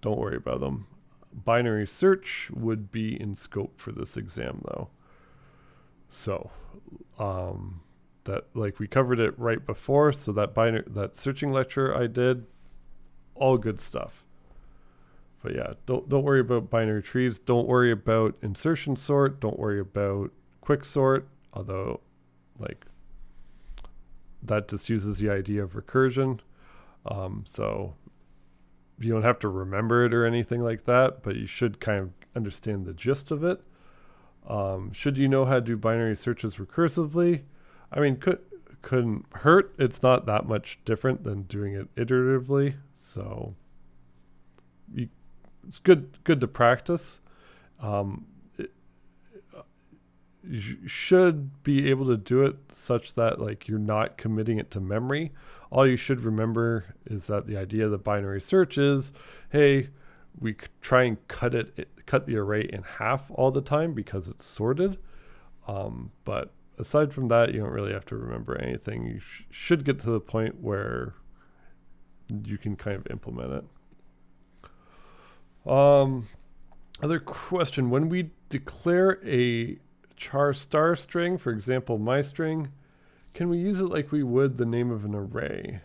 don't worry about them. Binary search would be in scope for this exam though. So that, like, we covered it right before, so that searching lecture I did, all good stuff. But yeah, don't worry about binary trees. Don't worry about insertion sort. Don't worry about quick sort, although like that just uses the idea of recursion. So you don't have to remember it or anything like that, but you should kind of understand the gist of it. Should you know how to do binary searches recursively? I mean, couldn't hurt. It's not that much different than doing it iteratively. So it's good to practice. You should be able to do it such that like you're not committing it to memory. All you should remember is that the idea of the binary search is, hey, we try and cut the array in half all the time because it's sorted. But aside from that, you don't really have to remember anything. You should get to the point where you can kind of implement it. Other question, when we declare a char star string, for example, my string, can we use it like we would the name of an array?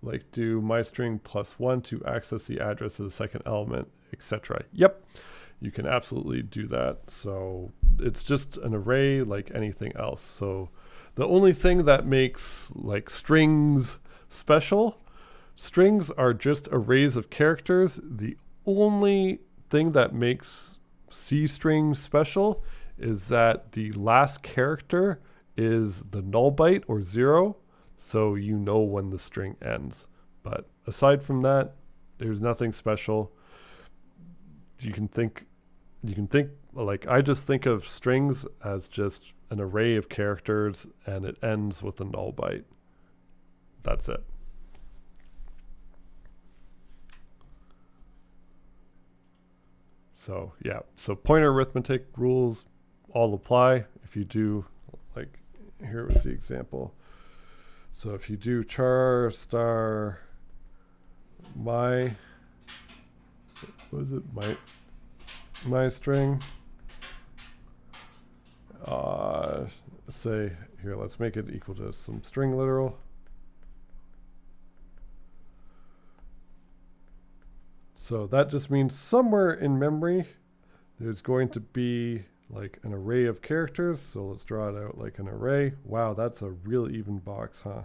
Like do my string +1 to access the address of the second element, etc. Yep, you can absolutely do that. So it's just an array like anything else. So the only thing that makes like strings special, strings are just arrays of characters. The only thing that makes C strings special is that the last character is the null byte or 0, so you know when the string ends. But aside from that, there's nothing special. You can think like, I just think of strings as just an array of characters and it ends with a null byte. That's it. So yeah, so pointer arithmetic rules all apply. If you do, like here was the example. So if you do char star my, what was it, my string, say here, let's make it equal to some string literal. So that just means somewhere in memory there's going to be like an array of characters. So let's draw it out like an array. Wow, that's a real even box, huh?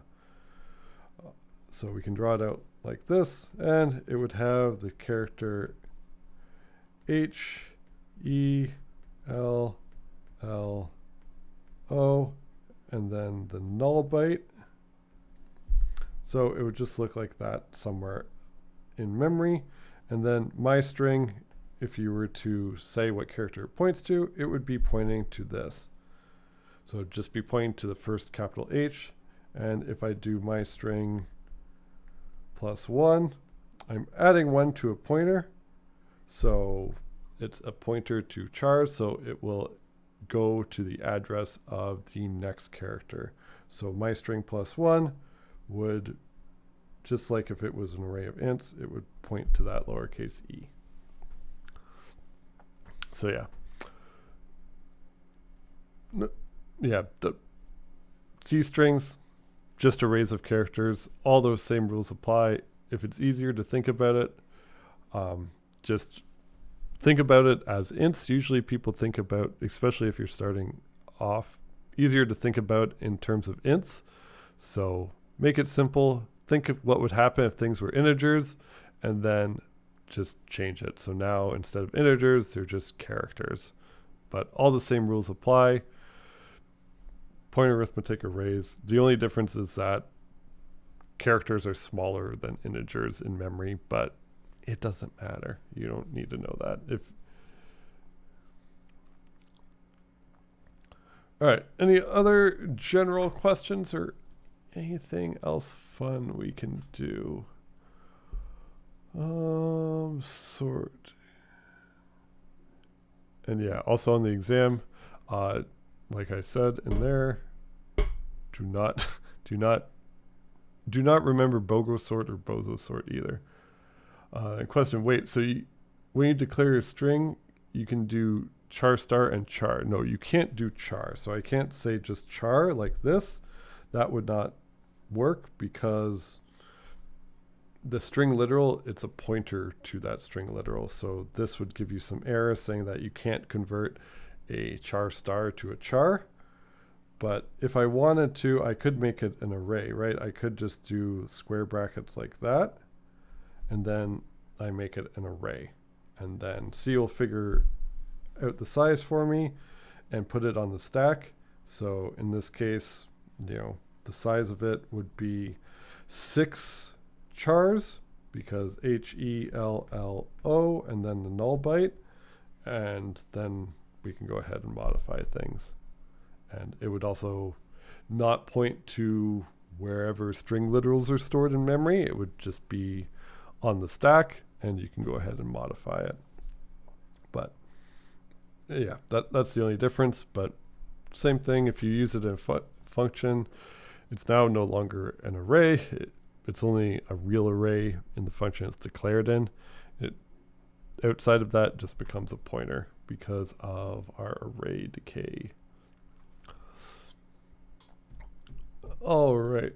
So we can draw it out like this, and it would have the character H, E, L, L, O, and then the null byte. So it would just look like that somewhere in memory. And then my string, if you were to say what character it points to, it would be pointing to this. So it'd just be pointing to the first capital H. And if I do my string +1, I'm adding 1 to a pointer. So it's a pointer to chars, so it will go to the address of the next character. So my string +1 would, just like if it was an array of ints, it would point to that lowercase e. So yeah. Yeah, the C strings, just arrays of characters. All those same rules apply. If it's easier to think about it, just think about it as ints. Usually people think about, especially if you're starting off, easier to think about in terms of ints. So make it simple. Think of what would happen if things were integers, and then just change it. So now instead of integers, they're just characters. But all the same rules apply. Pointer arithmetic arrays. The only difference is that characters are smaller than integers in memory, but it doesn't matter. You don't need to know that. All right, any other general questions or anything else fun we can do? Sort. And yeah, also on the exam, like I said in there, do not remember BOGO sort or BOZO sort either. Question, wait, so when you declare a string, you can do char star and char. No, you can't do char. So I can't say just char like this. That would not work because the string literal, it's a pointer to that string literal. So this would give you some error saying that you can't convert a char star to a char. But if I wanted to, I could make it an array, right? I could just do square brackets like that, and then I make it an array. And then C will figure out the size for me and put it on the stack. So in this case, the size of it would be 6 chars, because HELLO and then the null byte, and then we can go ahead and modify things. And it would also not point to wherever string literals are stored in memory. It would just be on the stack, and you can go ahead and modify it. Yeah, that's the only difference, but same thing. If you use it in a function, it's now no longer an array. It's only a real array in the function it's declared in. It outside of that just becomes a pointer because of our array decay. All right.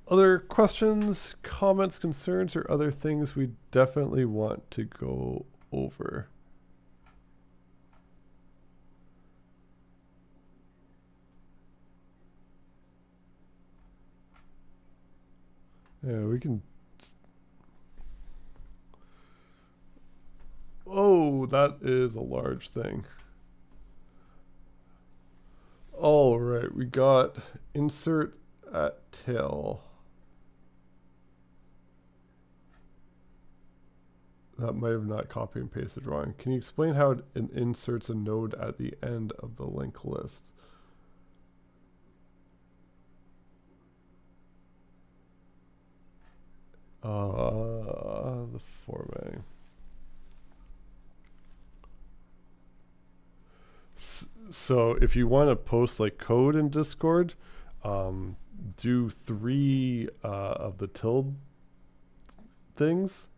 Other questions, comments, concerns, or other things we definitely want to go over? Yeah, we can. Oh, that is a large thing. All right, we got insert at tail. That might have not copy and pasted wrong. Can you explain how it inserts a node at the end of the linked list? The formatting. So if you want to post like code in Discord, do 3 of the tilde things.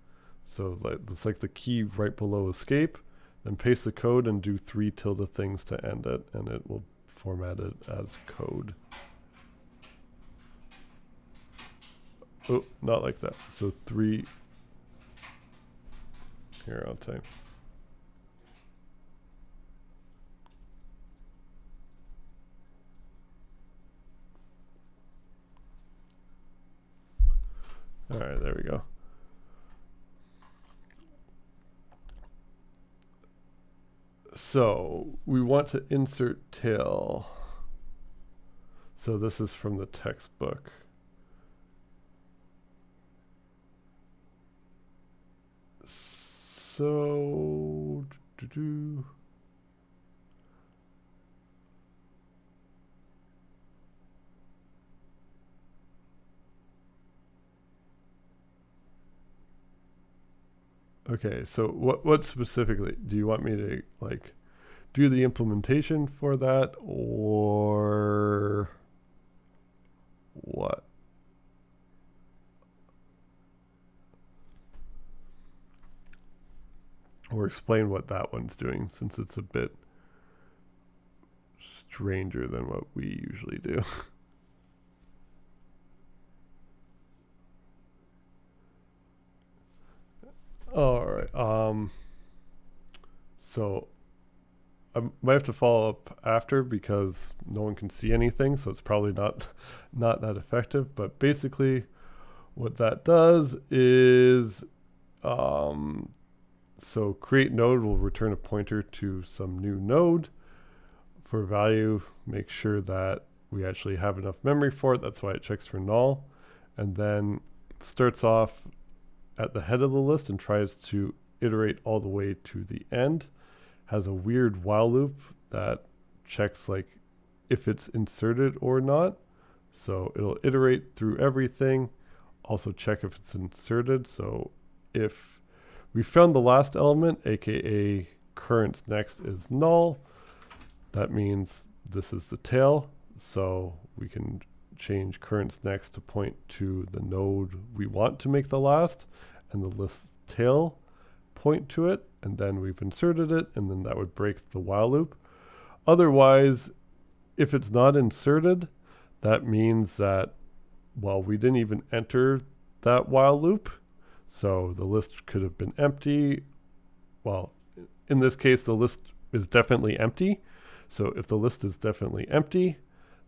So it's like the key right below escape. Then paste the code and do 3 tilde things to end it, and it will format it as code. Oh, not like that. So 3. Here, I'll type. All right, there we go. So we want to insert tail. So this is from the textbook. So okay, so what specifically do you want me to like do the implementation for that, or what? Or explain what that one's doing, since it's a bit stranger than what we usually do. All right. So I might have to follow up after because no one can see anything, so it's probably not that effective. But basically, what that does is, so create node will return a pointer to some new node for value. Make sure that we actually have enough memory for it. That's why it checks for null, and then starts off at the head of the list and tries to iterate all the way to the end. Has a weird while loop that checks like if it's inserted or not. So it'll iterate through everything, also check if it's inserted. So if we found the last element, aka currents next, is null, that means this is the tail. So we can change currents next to point to the node we want to make the last, and the list tail point to it, and then we've inserted it, and then that would break the while loop. Otherwise, if it's not inserted, that means that, well, we didn't even enter that while loop. So the list could have been empty. Well, in this case, the list is definitely empty. So if the list is definitely empty,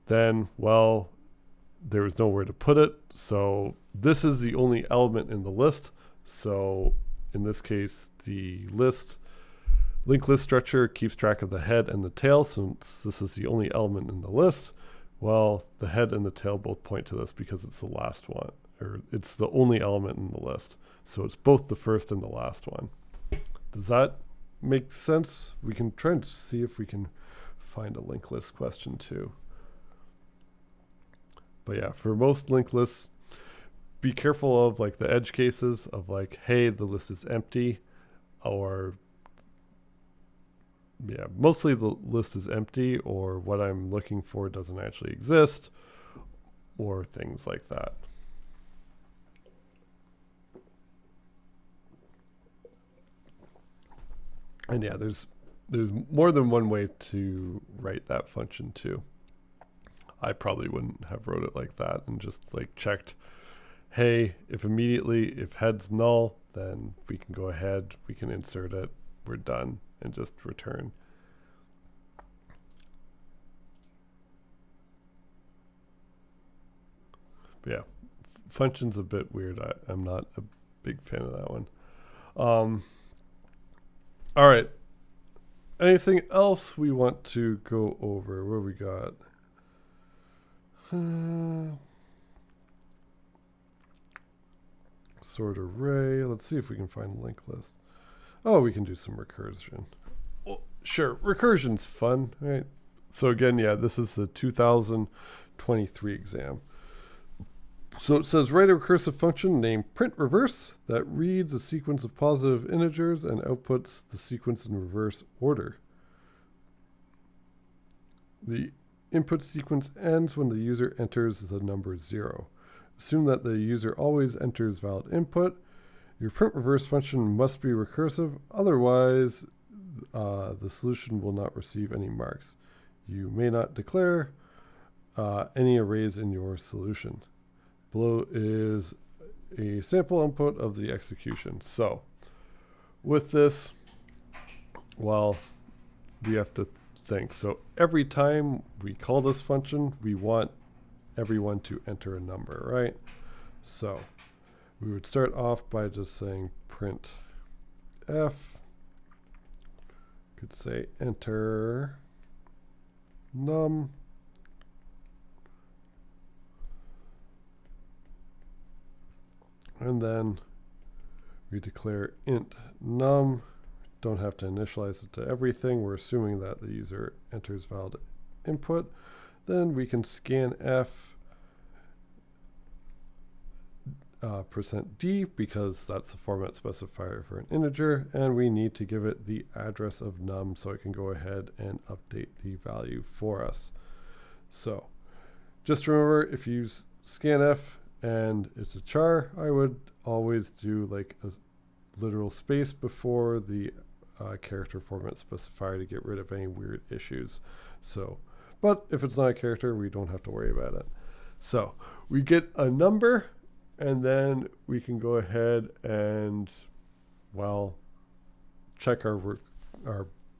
then, well, there was nowhere to put it. So this is the only element in the list. So in this case, the linked list structure keeps track of the head and the tail. Since this is the only element in the list, well, the head and the tail both point to this because it's the last one, or it's the only element in the list. So it's both the first and the last one. Does that make sense? We can try and see if we can find a linked list question too. But yeah, for most linked lists, be careful of like the edge cases of like, hey, the list is empty, or yeah, mostly the list is empty, or what I'm looking for doesn't actually exist, or things like that. And yeah, there's more than one way to write that function too. I probably wouldn't have wrote it like that and just like checked, hey, if head's null, then we can go ahead, we can insert it, we're done, and just return. But yeah, function's a bit weird. I'm not a big fan of that one. All right. Anything else we want to go over? What we got? Sort array. Let's see if we can find a linked list. Oh, we can do some recursion. Well, sure, recursion's fun, right? So again, yeah, this is the 2023 exam. So it says write a recursive function named print reverse that reads a sequence of positive integers and outputs the sequence in reverse order. The input sequence ends when the user enters the number 0. Assume that the user always enters valid input. Your print reverse function must be recursive, otherwise the solution will not receive any marks. You may not declare any arrays in your solution. Below is a sample input of the execution. So with this, well, we have to think. So every time we call this function, we want everyone to enter a number, right? So we would start off by just saying print f. Could say enter num. And then we declare int num. Don't have to initialize it to everything. We're assuming that the user enters valid input. Then we can scan f %d because that's the format specifier for an integer, and we need to give it the address of num so it can go ahead and update the value for us. So just remember, if you use scanf and it's a char, I would always do like a literal space before the character format specifier to get rid of any weird issues. So, but if it's not a character, we don't have to worry about it. So we get a number, and then we can go ahead and, well, check our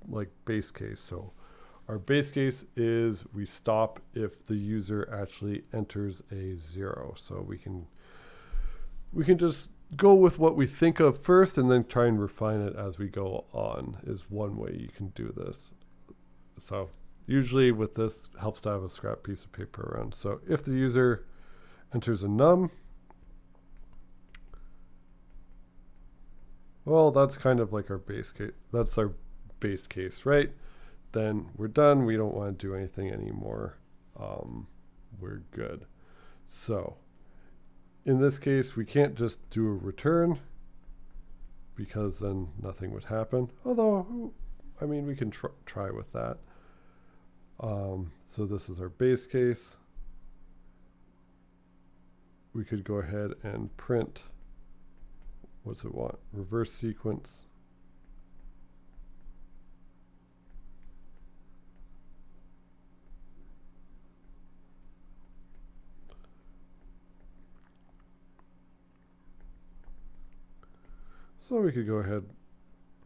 like base case. So our base case is we stop if the user actually enters a 0. So we can just go with what we think of first and then try and refine it as we go on is one way you can do this. So usually with this, it helps to have a scrap piece of paper around. So if the user enters a num, well, that's kind of like our base case. That's our base case, right? Then we're done. We don't want to do anything anymore. We're good. So in this case, we can't just do a return because then nothing would happen. Although, I mean, we can try with that. So this is our base case. We could go ahead and print, what's it want? Reverse sequence. So we could go ahead,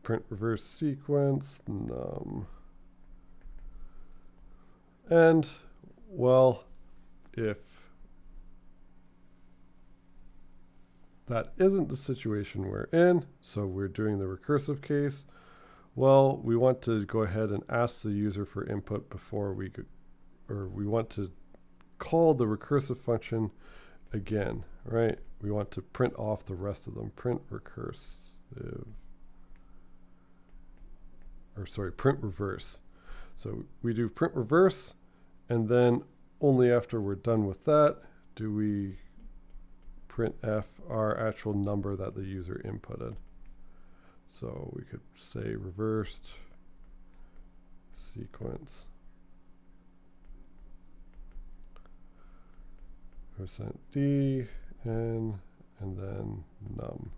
print reverse sequence, num. And, well, if that isn't the situation we're in, so we're doing the recursive case, well, we want to go ahead and ask the user for input before we could, or we want to call the recursive function again, right? We want to print off the rest of them, print reverse. So we do print reverse, and then only after we're done with that do we print f our actual number that the user inputted. So we could say reversed sequence %d n and then num.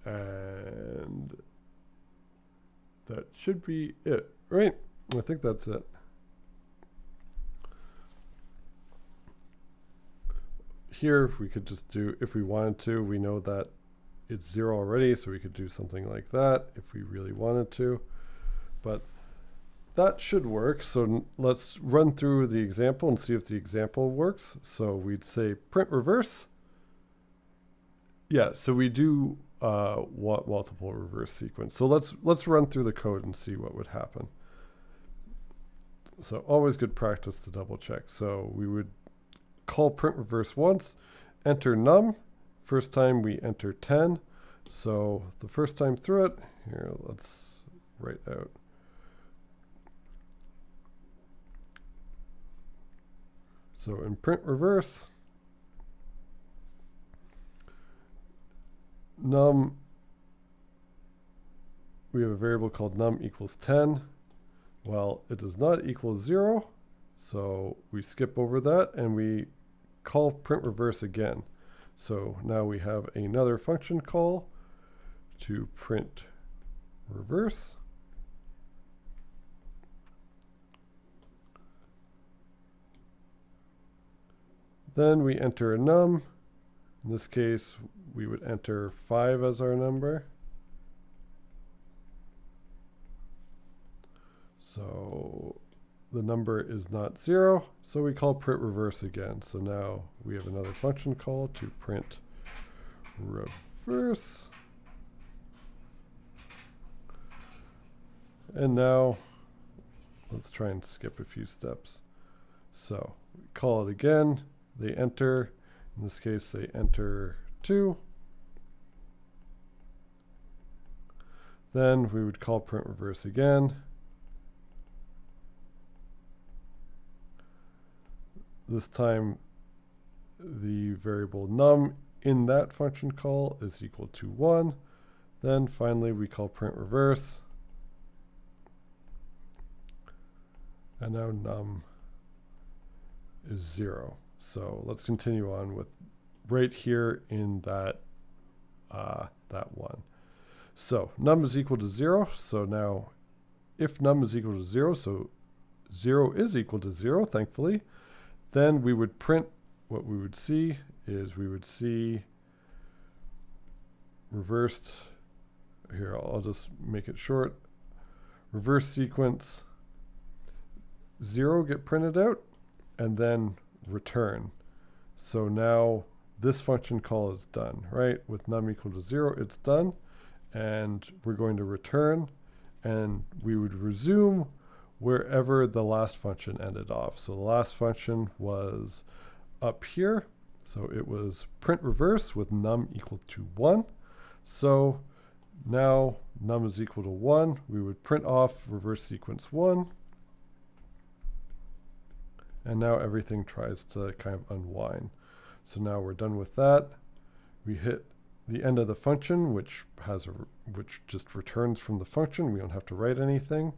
And that should be it, right? I think that's it. Here, if we could just do, if we wanted to, we know that it's 0 already, so we could do something like that if we really wanted to. But that should work. So let's run through the example and see if the example works. So we'd say print reverse. Yeah, so we do want multiple reverse sequence. So let's run through the code and see what would happen. So always good practice to double check. So we would call print reverse once, enter num. First time we enter 10. So the first time through it, here, let's write out. So in print reverse, num, we have a variable called num equals 10. Well, it does not equal 0. So we skip over that and we call print reverse again. So now we have another function call to print reverse. Then we enter a num. In this case, we would enter 5 as our number. So the number is not 0, so we call print reverse again. So now we have another function call to print reverse. And now let's try and skip a few steps. So we call it again. They enter, in this case, they enter 2. Then we would call print reverse again. This time, the variable num in that function call is equal to 1. Then finally, we call print reverse. And now num is 0. So let's continue on with right here in that that one. So num is equal to 0. So now if num is equal to 0, so 0 is equal to 0, thankfully, then we would print, what we would see is we would see reversed, here I'll just make it short, reverse sequence 0 get printed out, and then return. So now this function call is done, right? With num equal to 0, it's done. And we're going to return, and we would resume wherever the last function ended off. So the last function was up here. So it was print reverse with num equal to 1. So now num is equal to 1. We would print off reverse sequence 1. And now everything tries to kind of unwind. So now we're done with that. We hit the end of the function, which just returns from the function. We don't have to write anything.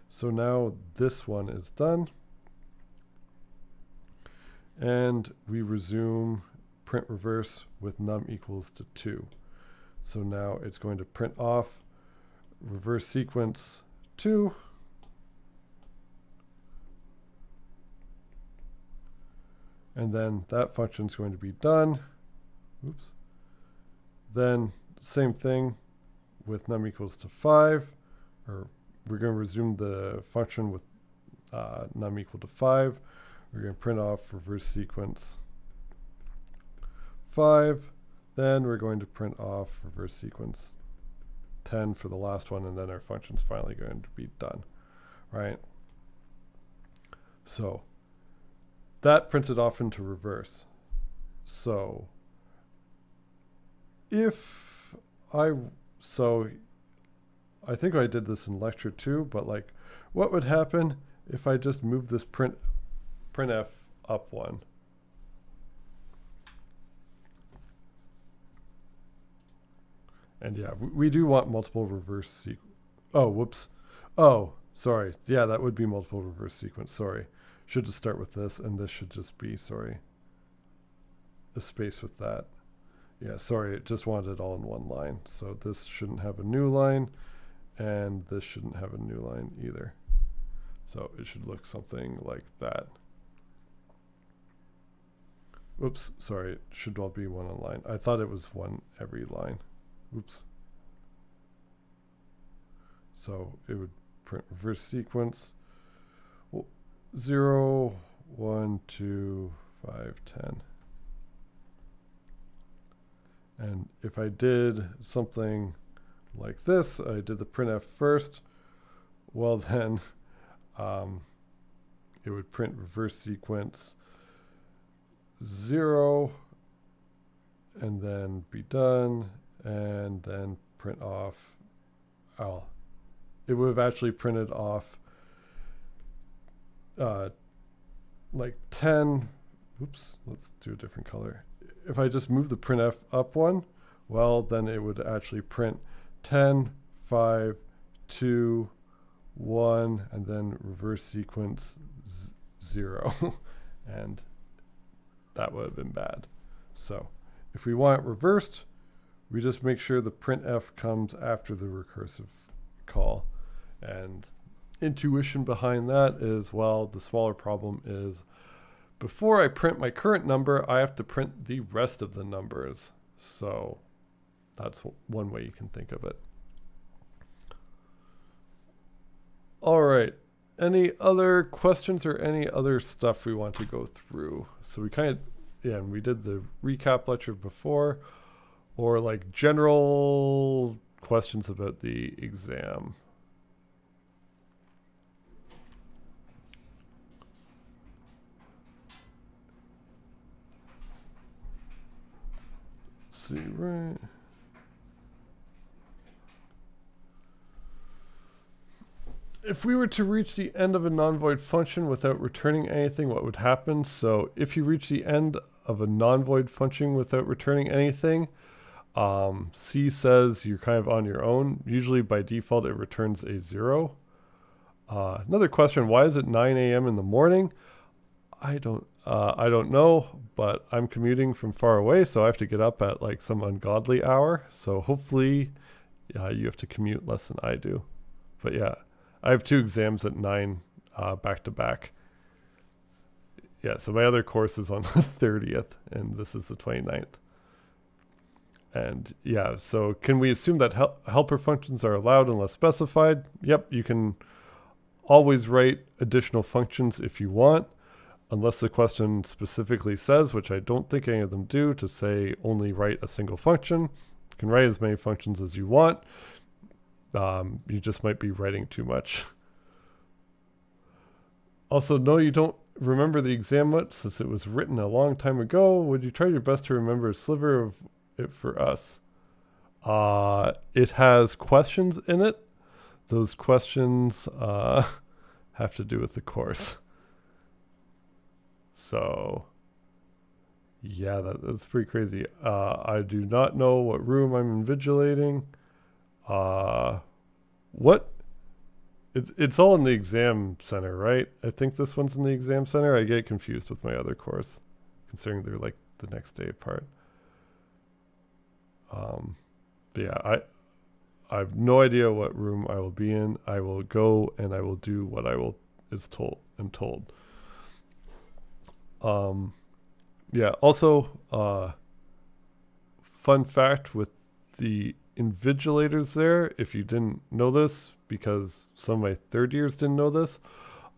So now this one is done. And we resume print reverse with num equals to 2. So now it's going to print off reverse sequence 2. And then that function is going to be done. Oops. Then same thing with num equals to 5, or we're going to resume the function with num equal to 5. We're going to print off reverse sequence 5. Then we're going to print off reverse sequence 10 for the last one, and then our function's finally going to be done, right? So that prints it off into reverse. So I think I did this in lecture 2, but like, what would happen if I just move this printf up 1? And yeah, we do want multiple reverse sequence. Oh, whoops. Oh, sorry. Yeah, that would be multiple reverse sequence. Sorry. Should just start with this, and this should just be, sorry, a space with that. Yeah, sorry, it just wanted it all in one line. So this shouldn't have a new line, and this shouldn't have a new line either. So it should look something like that. Oops, sorry, it should all be one on line. I thought it was one every line. Oops. So it would print reverse sequence 0, 1, 2, 5, 10. And if I did something like this, I did the printf first, well then it would print reverse sequence 0 and then be done and then print off. It would have actually printed off like 10. Oops, let's do a different color. If I just move the printf up one, well, then it would actually print 10, 5, 2, 1, and then reverse sequence 0. And that would have been bad. So if we want it reversed, we just make sure the printf comes after the recursive call. And intuition behind that is, well, the smaller problem is before I print my current number, I have to print the rest of the numbers. So that's one way you can think of it. All right. Any other questions or any other stuff we want to go through? So we kind of, yeah, and we did the recap lecture before, or like general questions about the exam. See, right. If we were to reach the end of a non-void function without returning anything, what would happen? So if you reach the end of a non-void function without returning anything, C says you're kind of on your own. Usually by default, it returns a 0. Another question, why is it 9 a.m. in the morning? I don't know, but I'm commuting from far away, so I have to get up at like some ungodly hour. So hopefully you have to commute less than I do. But yeah, I have 2 exams at 9 back to back. Yeah, so my other course is on the 30th, and this is the 29th. And yeah, so can we assume that helper functions are allowed unless specified? Yep, you can always write additional functions if you want, unless the question specifically says, which I don't think any of them do, to say only write a single function. You can write as many functions as you want. You just might be writing too much. Also, no, you don't remember the exam much since it was written a long time ago. Would you try your best to remember a sliver of it for us? It has questions in it. Those questions have to do with the course. So, yeah, that's pretty crazy. I do not know what room I'm invigilating. What? It's all in the exam center, right? I think this one's in the exam center. I get confused with my other course, considering they're like the next day apart. But yeah, I have no idea what room I will be in. I will go and I will do what I am told. Yeah, also, fun fact with the invigilators there, if you didn't know this, because some of my third years didn't know this,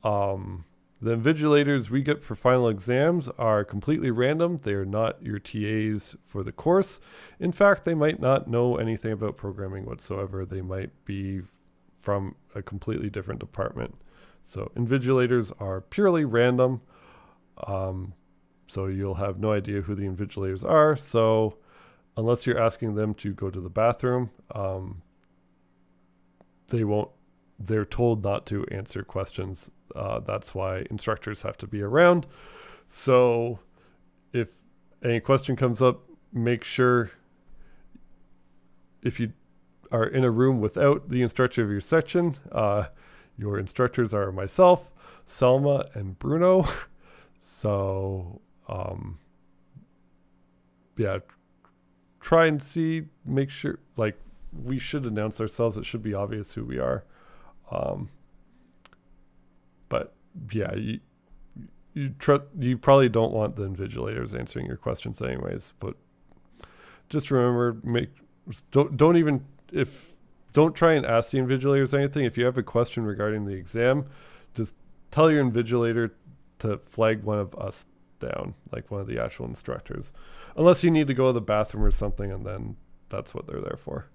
the invigilators we get for final exams are completely random. They are not your TAs for the course. In fact, they might not know anything about programming whatsoever. They might be from a completely different department. So invigilators are purely random. So you'll have no idea who the invigilators are. So unless you're asking them to go to the bathroom, they're told not to answer questions. That's why instructors have to be around. So if any question comes up, make sure if you are in a room without the instructor of your section. Your instructors are myself, Selma, and Bruno. So, yeah, try and see, make sure, like, we should announce ourselves. It should be obvious who we are. But yeah, you probably don't want the invigilators answering your questions anyways, but just remember, don't try and ask the invigilators anything. If you have a question regarding the exam, just tell your invigilator to flag one of us down, like one of the actual instructors, unless you need to go to the bathroom or something, and then that's what they're there for.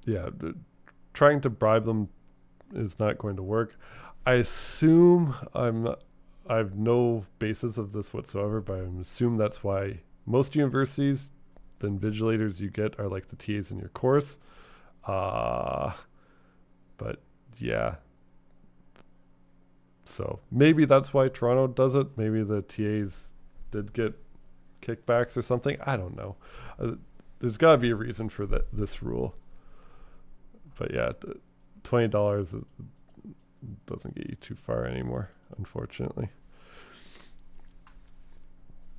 Yeah, trying to bribe them is not going to work. I assume I have no basis of this whatsoever, but I assume that's why most universities, the invigilators you get are like the TAs in your course. But yeah. So maybe that's why Toronto does it. Maybe the TAs did get kickbacks or something. I don't know. There's got to be a reason for this rule. But yeah, $20 doesn't get you too far anymore, unfortunately.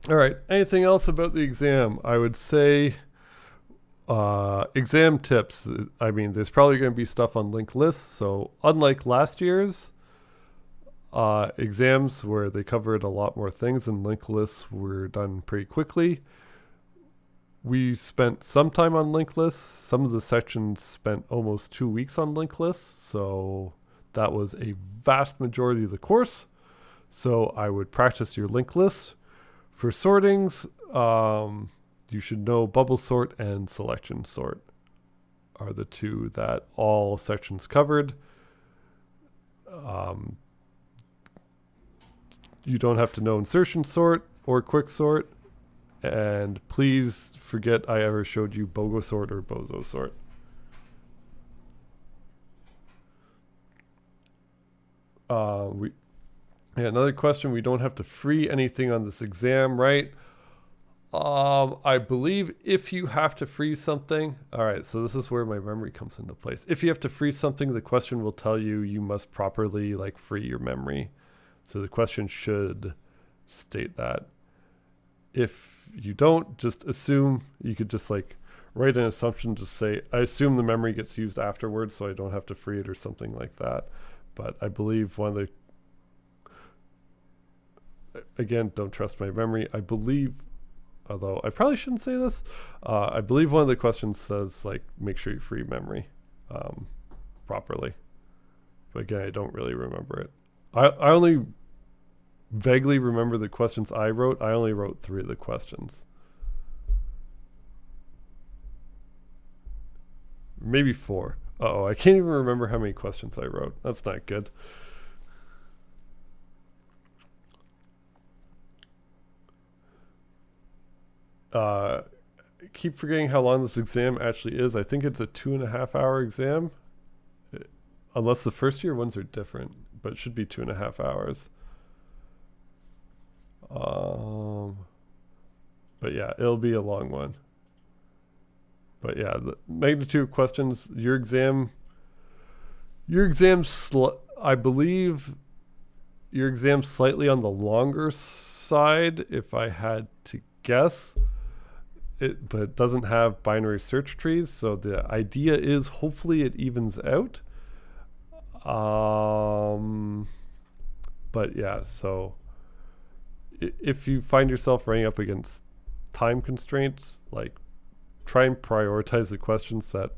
All right. Anything else about the exam? I would say exam tips. I mean, there's probably going to be stuff on linked lists. So unlike last year's exams where they covered a lot more things and linked lists were done pretty quickly, we spent some time on linked lists. Some of the sections spent almost 2 weeks on linked lists. So that was a vast majority of the course. So I would practice your linked lists. For sortings, you should know bubble sort and selection sort are the two that all sections covered. You don't have to know insertion sort or quick sort. And please forget I ever showed you BOGO sort or BOZO sort. Another question, we don't have to free anything on this exam, right? I believe if you have to freeze something, all right, so this is where my memory comes into place. If you have to freeze something, the question will tell you you must properly like free your memory. So the question should state that. If you don't, just assume. You could just like write an assumption, just say, I assume the memory gets used afterwards so I don't have to free it or something like that. But I believe one of the, again, don't trust my memory. I believe, although I probably shouldn't say this, I believe one of the questions says like, make sure you free memory properly. But again, I don't really remember it. I only vaguely remember the questions I wrote. I only wrote 3 of the questions. Maybe 4. Uh-oh, I can't even remember how many questions I wrote. That's not good. Keep forgetting how long this exam actually is. I think it's a 2.5-hour exam. Unless the first year ones are different, but it should be 2.5 hours. But yeah, it'll be a long one. But yeah, the magnitude of questions, your exam, I believe your exam's slightly on the longer side, if I had to guess. But it doesn't have binary search trees, so the idea is hopefully it evens out. But yeah, so if you find yourself running up against time constraints, like try and prioritize the questions that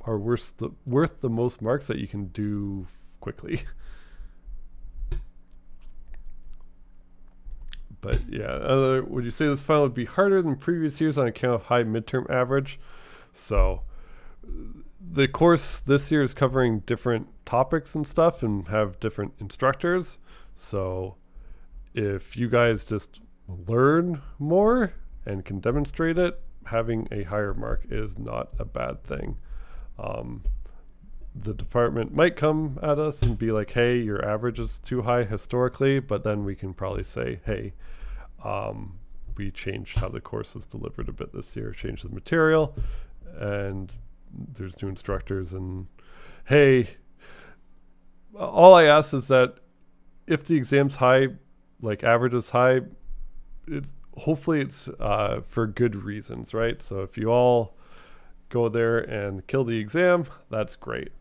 are worth the most marks that you can do quickly. But yeah, would you say this final would be harder than previous years on account of high midterm average? So the course this year is covering different topics and stuff and have different instructors. So if you guys just learn more and can demonstrate it, having a higher mark is not a bad thing. the department might come at us and be like, hey, your average is too high historically, but then we can probably say, hey, we changed how the course was delivered a bit this year, changed the material, and there's new instructors, and hey, all I ask is that if the exam's high, like average is high, hopefully it's for good reasons, right? So if you all go there and kill the exam, that's great.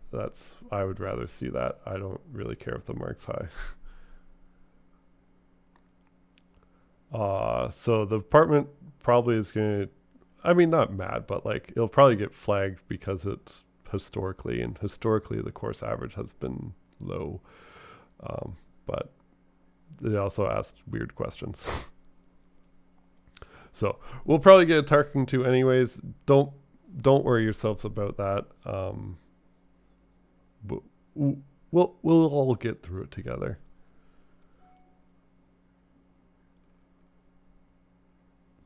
I would rather see that. I don't really care if the mark's high. So the department probably is going to, I mean, not mad, but like it'll probably get flagged because it's historically the course average has been low. But they also asked weird questions. So we'll probably get a talking to anyways. Don't worry yourselves about that. But we'll all get through it together.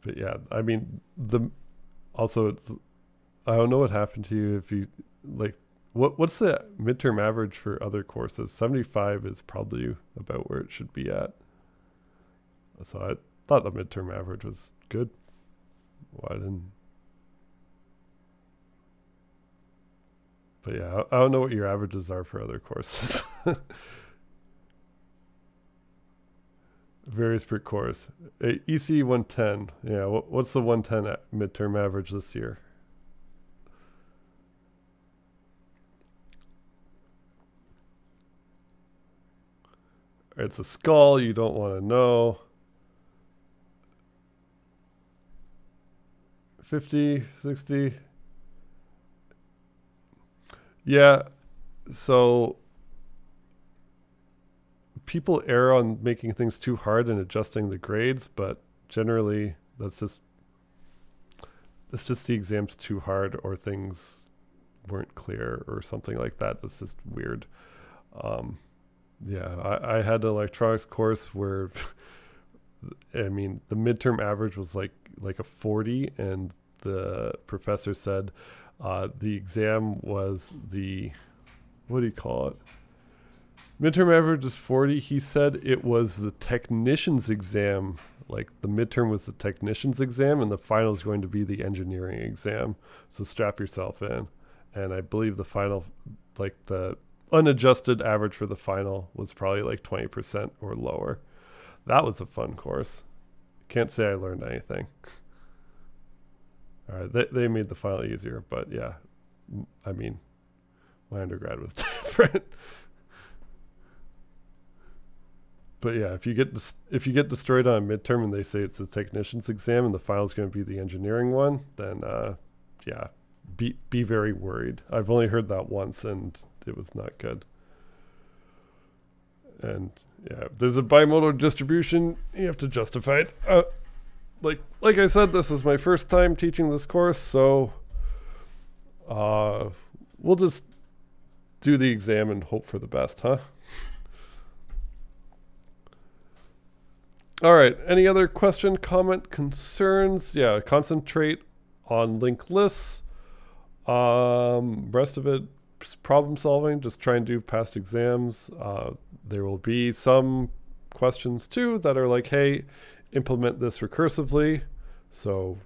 But yeah, I mean, I don't know what happened to you if you like. What's the midterm average for other courses? 75 is probably about where it should be at. So I thought the midterm average was good. Why didn't? But yeah, I don't know what your averages are for other courses. Varies per course. ECE 110. Yeah, what's the 110 midterm average this year? It's a skull. You don't want to know. 50, 60. Yeah. So people err on making things too hard and adjusting the grades, but generally that's just the exam's too hard or things weren't clear or something like that. That's just weird. Yeah, I had an electronics course where I mean the midterm average was like a 40, and the professor said the exam was the, what do you call it? Midterm average is 40. He said it was the technician's exam. Like the midterm was the technician's exam and the final is going to be the engineering exam. So strap yourself in. And I believe the final, like the unadjusted average for the final was probably like 20% or lower. That was a fun course. Can't say I learned anything. All right, they made the final easier, but yeah, I mean, my undergrad was different. But yeah, if you get destroyed on a midterm and they say it's the technician's exam and the file's going to be the engineering one, then yeah, be very worried. I've only heard that once and it was not good. And yeah, if there's a bimodal distribution, you have to justify it. Like I said, this is my first time teaching this course, so we'll just do the exam and hope for the best, huh? All right. Any other question, comment, concerns? Yeah, concentrate on linked lists. Rest of it, problem solving. Just try and do past exams. There will be some questions too that are like, hey, implement this recursively. So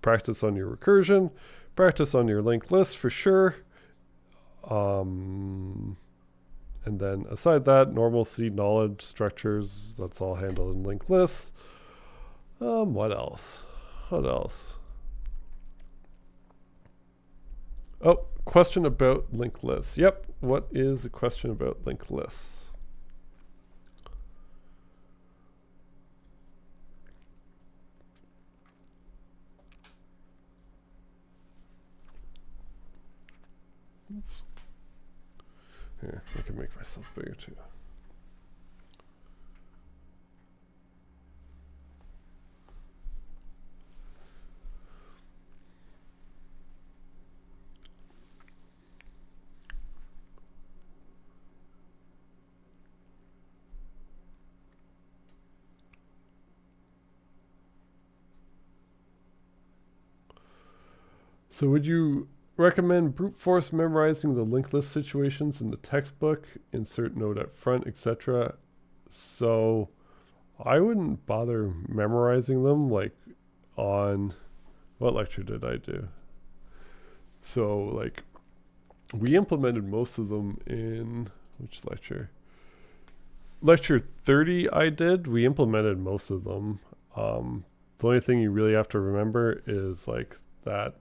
practice on your recursion. Practice on your linked list for sure. And then aside that, normal C knowledge structures, that's all handled in linked lists. What else? Oh, question about linked lists. Yep, what is a question about linked lists? Oops. Here, I can make myself bigger too. So would you Recommend brute force memorizing the linked list situations in the textbook, insert note at front, etc. So I wouldn't bother memorizing them. Like, on what lecture did I do? So like we implemented most of them in which lecture? Lecture 30 I did. We implemented most of them. The only thing you really have to remember is like that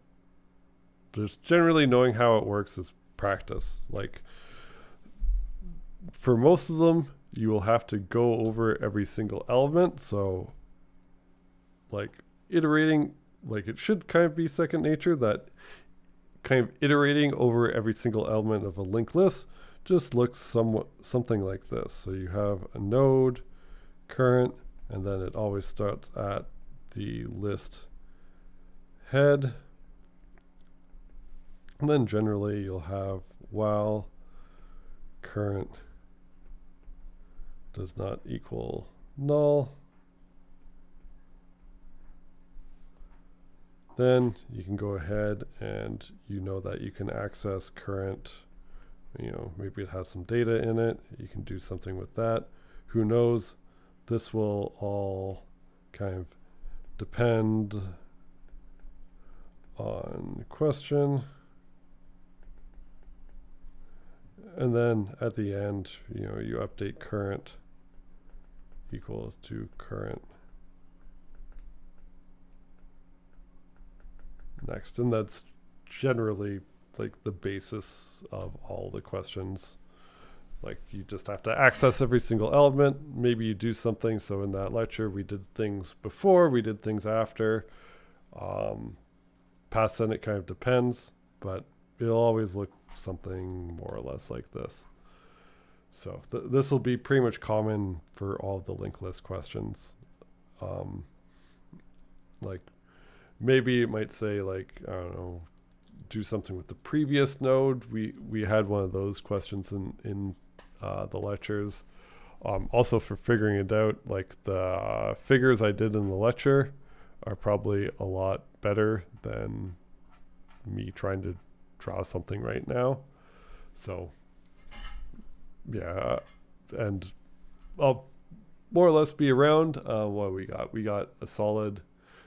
there's generally knowing how it works is practice. Like for most of them, you will have to go over every single element. So like iterating, like it should kind of be second nature, that kind of iterating over every single element of a linked list just looks something like this. So you have a node, current, and then it always starts at the list head. And then generally you'll have while current does not equal null. Then you can go ahead and you know that you can access current, you know, maybe it has some data in it. You can do something with that. Who knows? This will all kind of depend on the question. And then at the end, you know, you update current equals to current next. And that's generally like the basis of all the questions. Like you just have to access every single element. Maybe you do something. So in that lecture, we did things before, we did things after. Past then it kind of depends, but it'll always look something more or less like this. So this will be pretty much common for all the linked list questions. Like maybe it might say like, I don't know, do something with the previous node. We had one of those questions in the lectures. Also for figuring it out, like the figures I did in the lecture are probably a lot better than me trying to draw something right now. So yeah, and I'll more or less be around. What we got a solid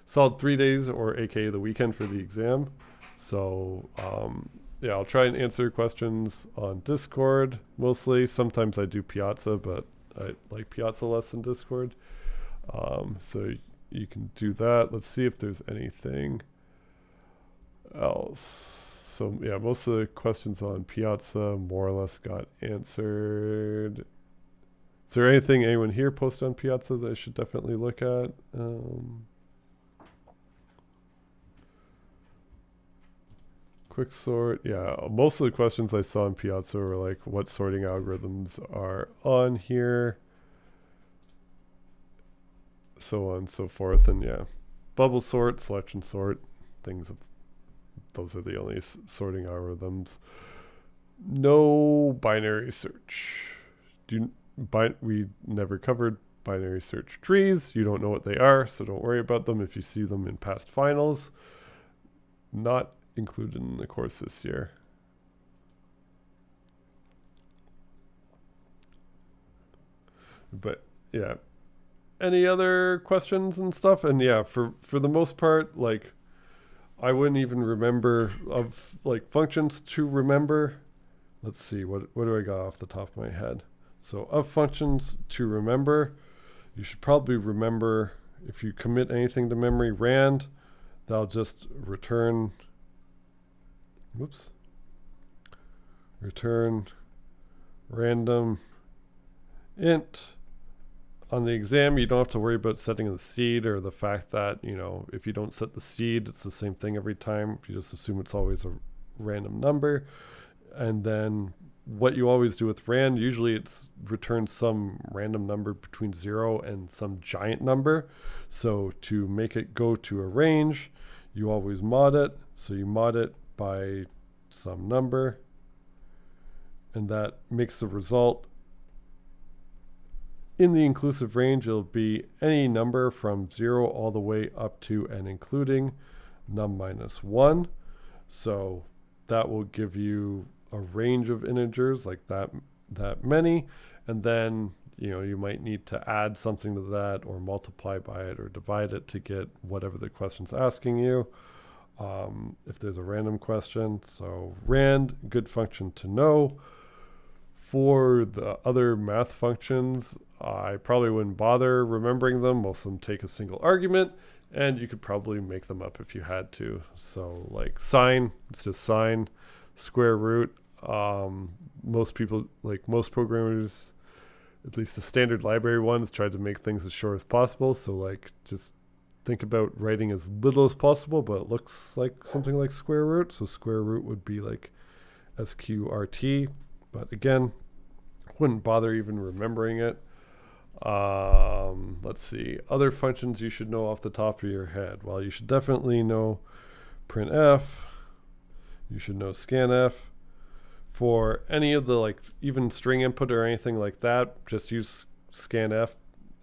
3 days, or aka the weekend, for the exam. So yeah, I'll try and answer questions on Discord mostly. Sometimes I do Piazza, but I like Piazza less than Discord. So you can do that. Let's see if there's anything else. So yeah, most of the questions on Piazza more or less got answered. Is there anything anyone here posted on Piazza that I should definitely look at? Quick sort, yeah. Most of the questions I saw in Piazza were like, what sorting algorithms are on here? So on and so forth, and yeah. Bubble sort, selection sort, things of those are the only sorting algorithms. No binary search. We never covered binary search trees. You don't know what they are, so don't worry about them if you see them in past finals. Not included in the course this year. But yeah, any other questions and stuff? And yeah, for the most part, like I wouldn't even remember of like functions to remember. Let's see, what do I got off the top of my head? So of functions to remember, you should probably remember, if you commit anything to memory rand, that'll just return random int. On the exam, you don't have to worry about setting the seed, or the fact that, you know, if you don't set the seed, it's the same thing every time. You just assume it's always a random number. And then what you always do with rand, usually it's returns some random number between 0 and some giant number. So to make it go to a range, you always mod it. So you mod it by some number, and that makes the result in the inclusive range. It'll be any number from 0 all the way up to and including num minus 1. So that will give you a range of integers like that many, and then you might need to add something to that or multiply by it or divide it to get whatever the question's asking you, if there's a random question. So rand, good function to know. For the other math functions, I probably wouldn't bother remembering them. Most of them take a single argument, and you could probably make them up if you had to. So like sine, it's just sine. Square root, most people, like most programmers, at least the standard library ones, tried to make things as short as possible. So like just think about writing as little as possible, but it looks like something like square root. So square root would be like SQRT. But again, wouldn't bother even remembering it. Let's see. Other functions you should know off the top of your head. Well, you should definitely know printf. You should know scanf. For any of the like even string input or anything like that, just use scanf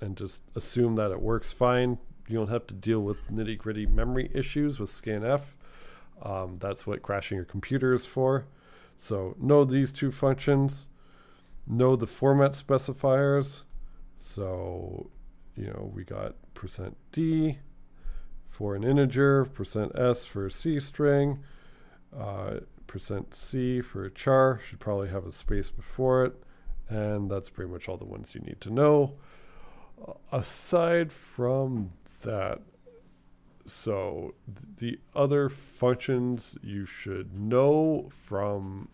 and just assume that it works fine. You don't have to deal with nitty-gritty memory issues with scanf. That's what crashing your computer is for. So know these two functions. Know the format specifiers. So, we got %d for an integer, %s for a C string, %c for a char, should probably have a space before it. And that's pretty much all the ones you need to know. Aside from that, so the other functions you should know from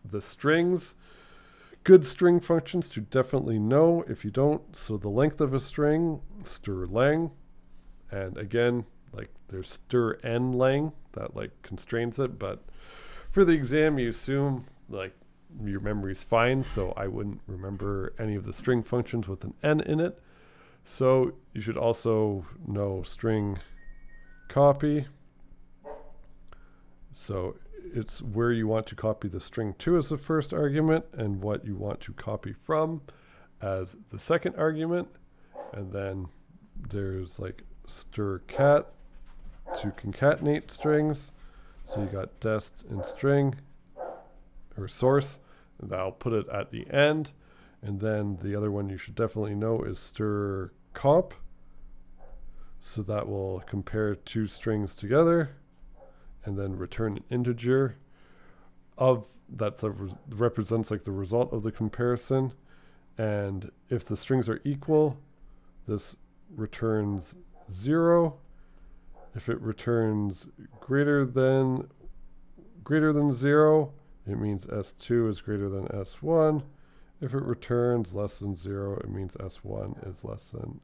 the strings, good string functions to definitely know. If you don't, so the length of a string, strlen, and again, like there's strnlang that like constrains it, but for the exam you assume like your memory's fine, so I wouldn't remember any of the string functions with an n in it. So you should also know string copy. So it's where you want to copy the string to as the first argument and what you want to copy from as the second argument. And then there's like strcat to concatenate strings. So you got dest and string or source, and that'll put it at the end. And then the other one you should definitely know is strcomp. So that will compare two strings together and then return an integer of that represents like the result of the comparison. And if the strings are equal, this returns 0. If it returns greater than 0, it means S2 is greater than S1. If it returns less than 0, it means S1 is less than,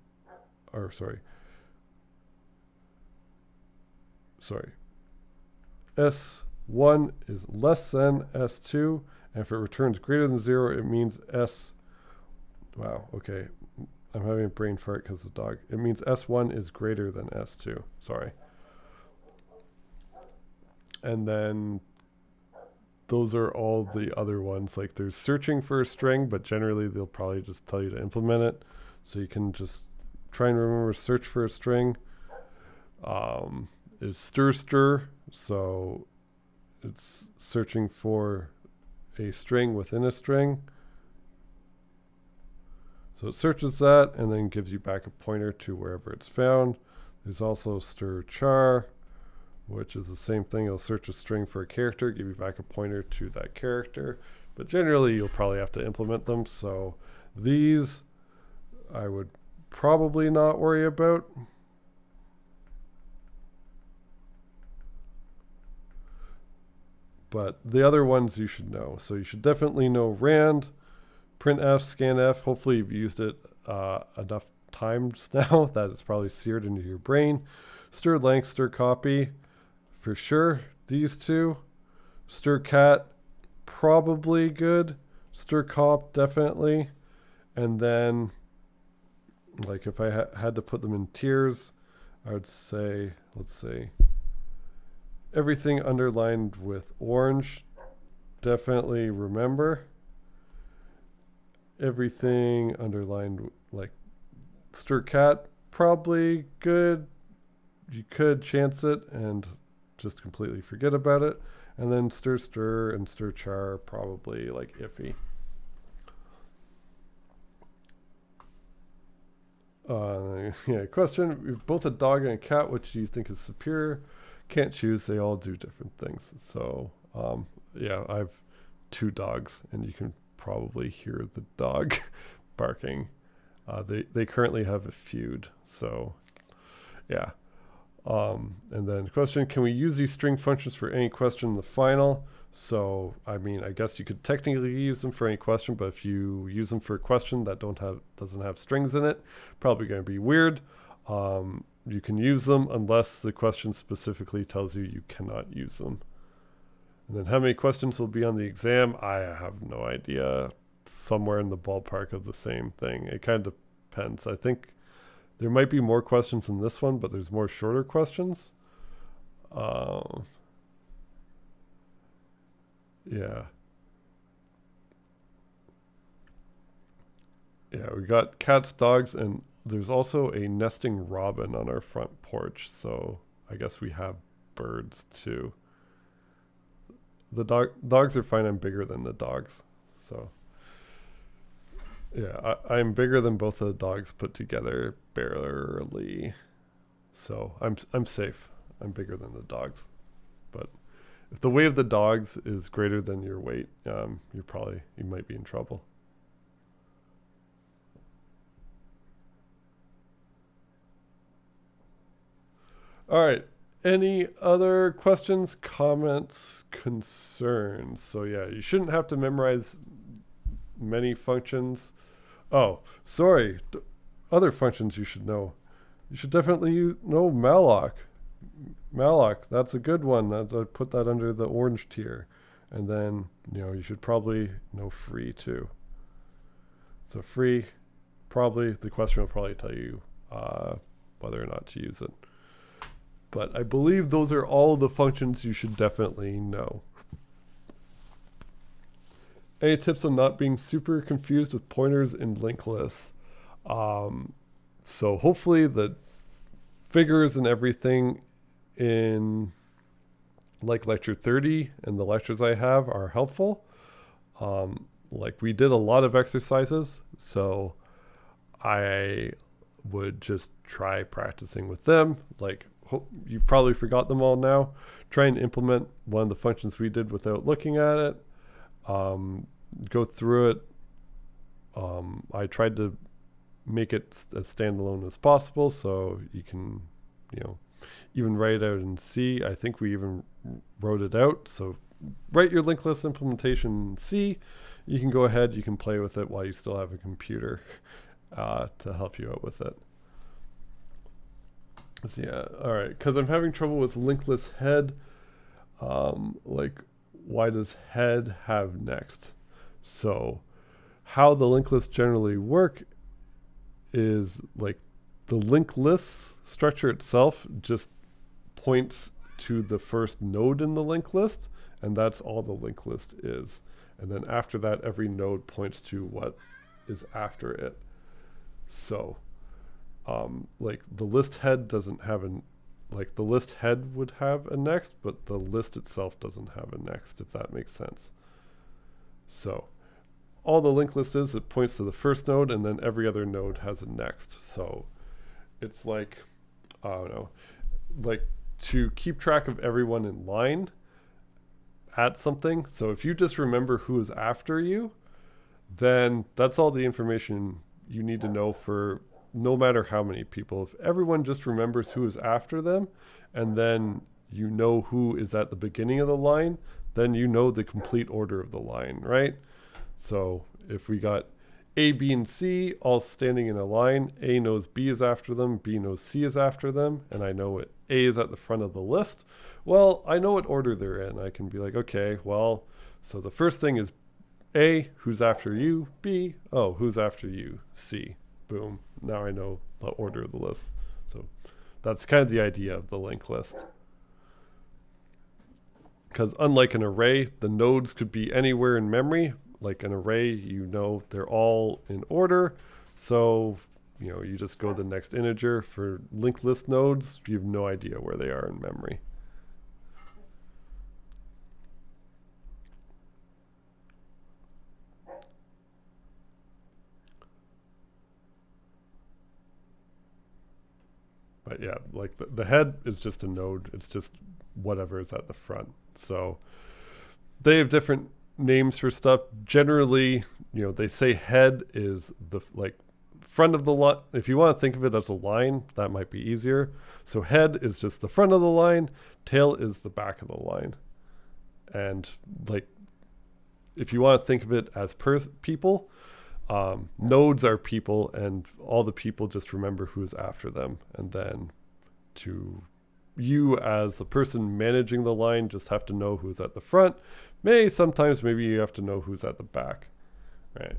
S1 is less than S2. And if it returns greater than 0, it means I'm having a brain fart because of the dog. It means S1 is greater than S2. Sorry. And then those are all the other ones. Like there's searching for a string, but generally they'll probably just tell you to implement it. So you can just try and remember search for a string. Is stir. So it's searching for a string within a string. So it searches that and then gives you back a pointer to wherever it's found. There's also strchar, which is the same thing. It'll search a string for a character, give you back a pointer to that character. But generally, you'll probably have to implement them. So these I would probably not worry about. But the other ones you should know. So you should definitely know rand, printf, scanf. Hopefully you've used it enough times now that it's probably seared into your brain. Strlength, strcopy, for sure. These two. Strcat, probably good. Strcomp, definitely. And then, like if I had to put them in tiers, I would say, let's see. Everything underlined with orange, definitely remember. Everything underlined like strcat, probably good. You could chance it and just completely forget about it. And then stir and stir char are probably like iffy. Yeah, question. We have both a dog and a cat. Which do you think is superior? Can't choose. They all do different things. So, yeah, I have 2 dogs, and you can probably hear the dog barking. They currently have a feud. So, yeah. And then question, can we use these string functions for any question in the final? So, I mean, I guess you could technically use them for any question, but if you use them for a question that doesn't have strings in it, probably going to be weird. You can use them unless the question specifically tells you you cannot use them. And then how many questions will be on the exam? I have no idea. Somewhere in the ballpark of the same thing. It kind of depends. I think there might be more questions in this one, but there's more shorter questions. Yeah. Yeah, we got cats, dogs, and there's also a nesting robin on our front porch. So I guess we have birds too. The dogs are fine. I'm bigger than the dogs. So yeah, I'm bigger than both of the dogs put together, barely. So I'm safe. I'm bigger than the dogs. But if the weight of the dogs is greater than your weight, you might be in trouble. All right. Any other questions, comments, concerns? So yeah, you shouldn't have to memorize many functions. Oh, sorry. Other functions you should know. You should definitely know malloc. Malloc, that's a good one. I'd put that under the orange tier. And then, you should probably know free too. So free, probably, the question will probably tell you whether or not to use it. But I believe those are all the functions you should definitely know. Any tips on not being super confused with pointers in linked lists? So hopefully the figures and everything in like lecture 30 and the lectures I have are helpful. Like we did a lot of exercises, so I would just try practicing with them. Like you've probably forgot them all now. Try and implement one of the functions we did without looking at it. Go through it. I tried to make it as standalone as possible, so you can, even write it out in C. I think we even wrote it out. So write your linked list implementation in C. You can go ahead. You can play with it while you still have a computer to help you out with it. So yeah, all right. Because I'm having trouble with linked list head. Like, why does head have next? So how the linked lists generally work is like the linked list structure itself just points to the first node in the linked list, and that's all the linked list is. And then after that, every node points to what is after it. So like the list head doesn't have like the list head would have a next, but the list itself doesn't have a next, if that makes sense. So all the linked list is, it points to the first node, and then every other node has a next. So it's like, I don't know, like to keep track of everyone in line at something. So if you just remember who is after you, then that's all the information you need to know for no matter how many people. If everyone just remembers who is after them, and then you know who is at the beginning of the line, then you know the complete order of the line, right? So if we got A, B, and C all standing in a line, A knows B is after them, B knows C is after them, and I know it A is at the front of the list. Well, I know what order they're in. I can be like, okay, well, so the first thing is A, who's after you? B, oh, who's after you? C. Boom. Now I know the order of the list. So that's kind of the idea of the linked list. Because unlike an array, the nodes could be anywhere in memory. Like an array, they're all in order. So, you just go the next integer. For linked list nodes, you have no idea where they are in memory. yeah, like the head is just a node. It's just whatever is at the front. So they have different names for stuff. Generally, they say head is the like front of the line. If you want to think of it as a line, that might be easier. So head is just the front of the line. Tail is the back of the line. And like, if you want to think of it as people, nodes are people, and all the people just remember who's after them. And then you as the person managing the line just have to know who's at the front. Sometimes maybe you have to know who's at the back, right?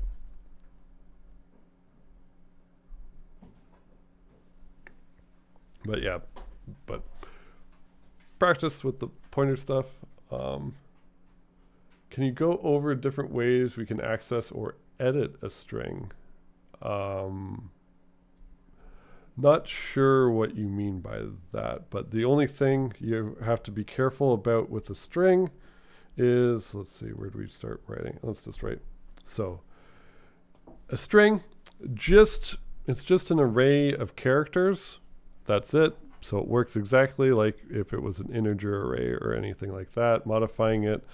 But yeah, but practice with the pointer stuff. Can you go over different ways we can access or edit a string? Not sure what you mean by that, but the only thing you have to be careful about with a string is, let's see, where do we start writing? Let's just write. So a string, it's just an array of characters. That's it. So it works exactly like if it was an integer array or anything like that. Modifying it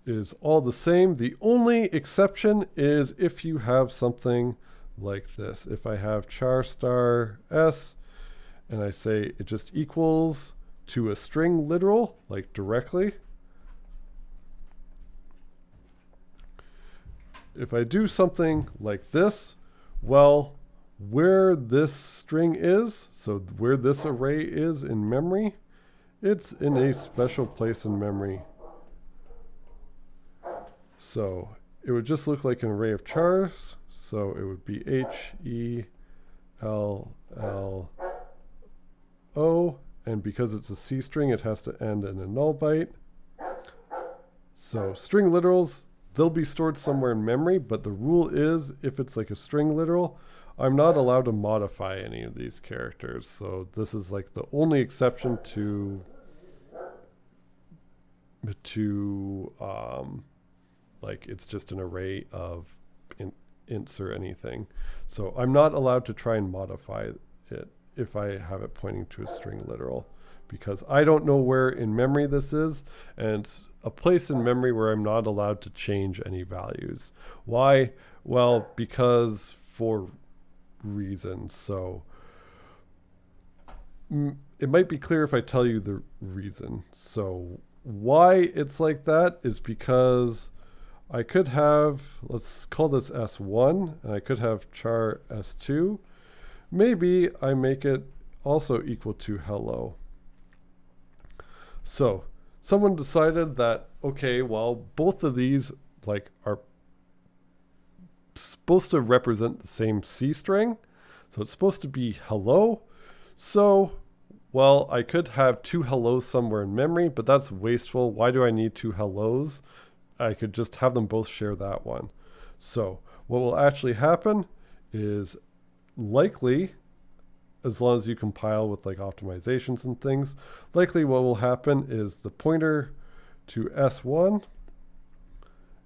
is all the same. The only exception is if you have something like this. If I have char star s and I say it just equals to a string literal, like directly. If I do something like this, well, where this string is, so where this array is in memory, it's in a special place in memory. So it would just look like an array of chars. So it would be HELLO, and because it's a C string, it has to end in a null byte. So string literals, they'll be stored somewhere in memory, but the rule is if it's like a string literal, I'm not allowed to modify any of these characters. So this is like the only exception to like it's just an array of ints or anything. So I'm not allowed to try and modify it if I have it pointing to a string literal, because I don't know where in memory this is, and it's a place in memory where I'm not allowed to change any values. Why? Well, because for reasons. So it might be clear if I tell you the reason. So why it's like that is because I could have, let's call this S1, and I could have char S2. Maybe I make it also equal to hello. So someone decided that, okay, well, both of these like are supposed to represent the same C string. So it's supposed to be hello. So, well, I could have two hellos somewhere in memory, but that's wasteful. Why do I need two hellos? I could just have them both share that one. So what will actually happen is likely, as long as you compile with like optimizations and things, likely what will happen is the pointer to S1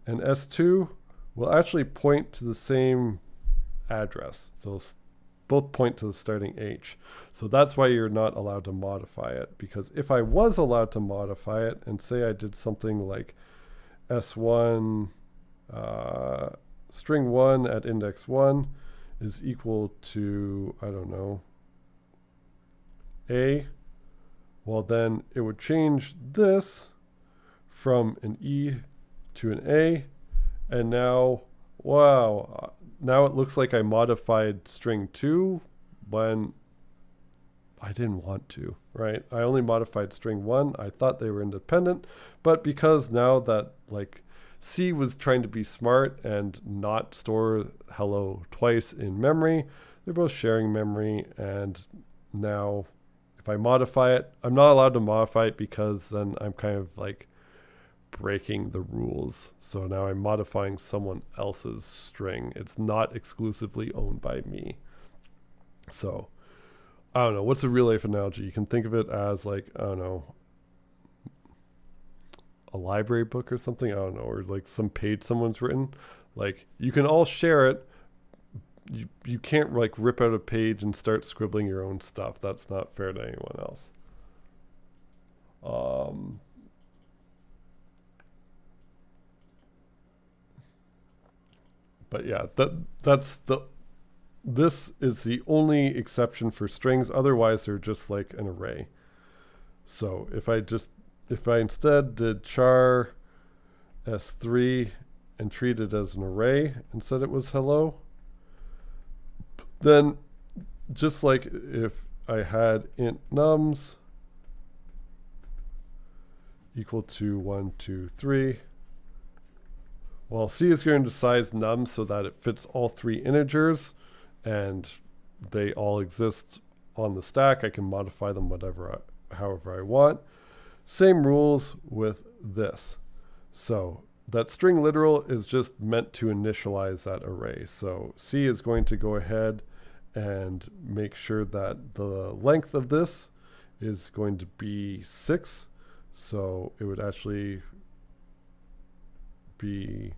and S2 will actually point to the same address. So both point to the starting H. So that's why you're not allowed to modify it, because if I was allowed to modify it and say I did something like S1 string 1 at index 1 is equal to, I don't know, A, well then it would change this from an E to an A, and now, wow, now it looks like I modified string 2 when I didn't want to, right? I only modified string 1. I thought they were independent, but because now that like C was trying to be smart and not store hello twice in memory, they're both sharing memory, and now if I modify it, I'm not allowed to modify it because then I'm kind of like breaking the rules. So now I'm modifying someone else's string. It's not exclusively owned by me. So I don't know, what's a real life analogy? You can think of it as like, I don't know, a library book or something, I don't know, or like some page someone's written. Like you can all share it, you can't like rip out a page and start scribbling your own stuff. That's not fair to anyone else. But yeah, this is the only exception for strings. Otherwise, they're just like an array. So if I instead did char s3 and treat it as an array and said it was hello, then just like if I had int nums equal to 1, 2, 3, well, C is going to size num so that it fits all three integers and they all exist on the stack. I can modify them however I want. Same rules with this. So that string literal is just meant to initialize that array. So C is going to go ahead and make sure that the length of this is going to be 6. So it would actually be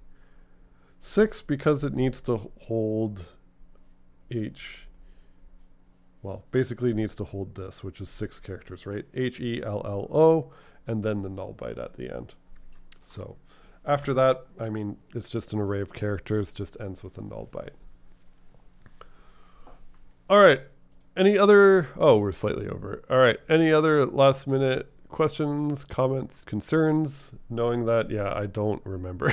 6 because it needs to hold basically it needs to hold this, which is 6 characters, right? HELLO, and then the null byte at the end. So after that, I mean, it's just an array of characters, just ends with a null byte. All right. We're slightly over. All right. Any other last minute questions, comments, concerns? Knowing that, yeah, I don't remember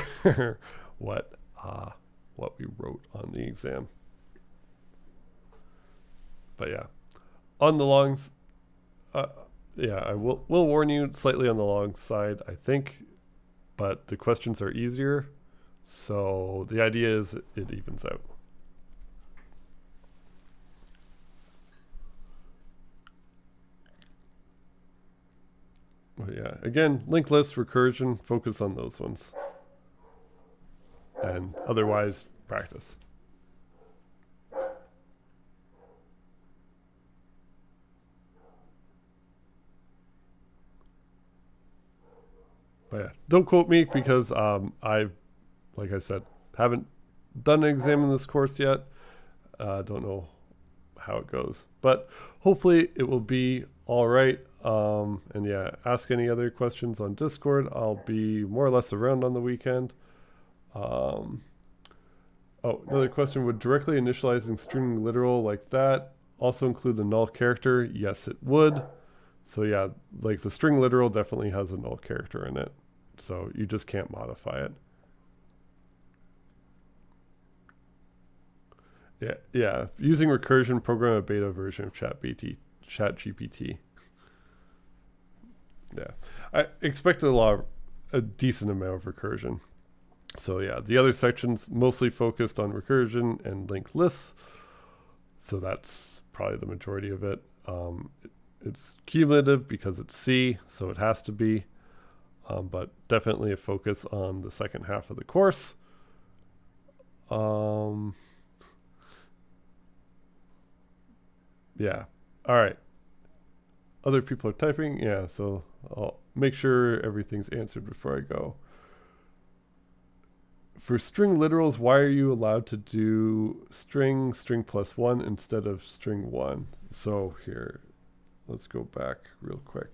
what we wrote on the exam. But yeah, on the longs, I will warn you slightly on the long side, I think, but the questions are easier. So the idea is it evens out. But yeah, again, linked list, recursion, focus on those ones. And otherwise, practice. But yeah, don't quote me because like I said, haven't done an exam in this course yet. Don't know how it goes, but hopefully it will be all right. And yeah, ask any other questions on Discord. I'll be more or less around on the weekend. Another question, would directly initializing string literal like that also include the null character? Yes, it would. So yeah, like the string literal definitely has a null character in it. So you just can't modify it. Yeah. Using recursion, program a beta version of ChatGPT. Yeah. I expected a decent amount of recursion. So yeah, the other sections mostly focused on recursion and linked lists. So that's probably the majority of it. It's cumulative because it's C, so it has to be. But definitely a focus on the second half of the course. Yeah. All right. Other people are typing. Yeah, so I'll make sure everything's answered before I go. For string literals, why are you allowed to do string plus 1 instead of string 1? So here, let's go back real quick.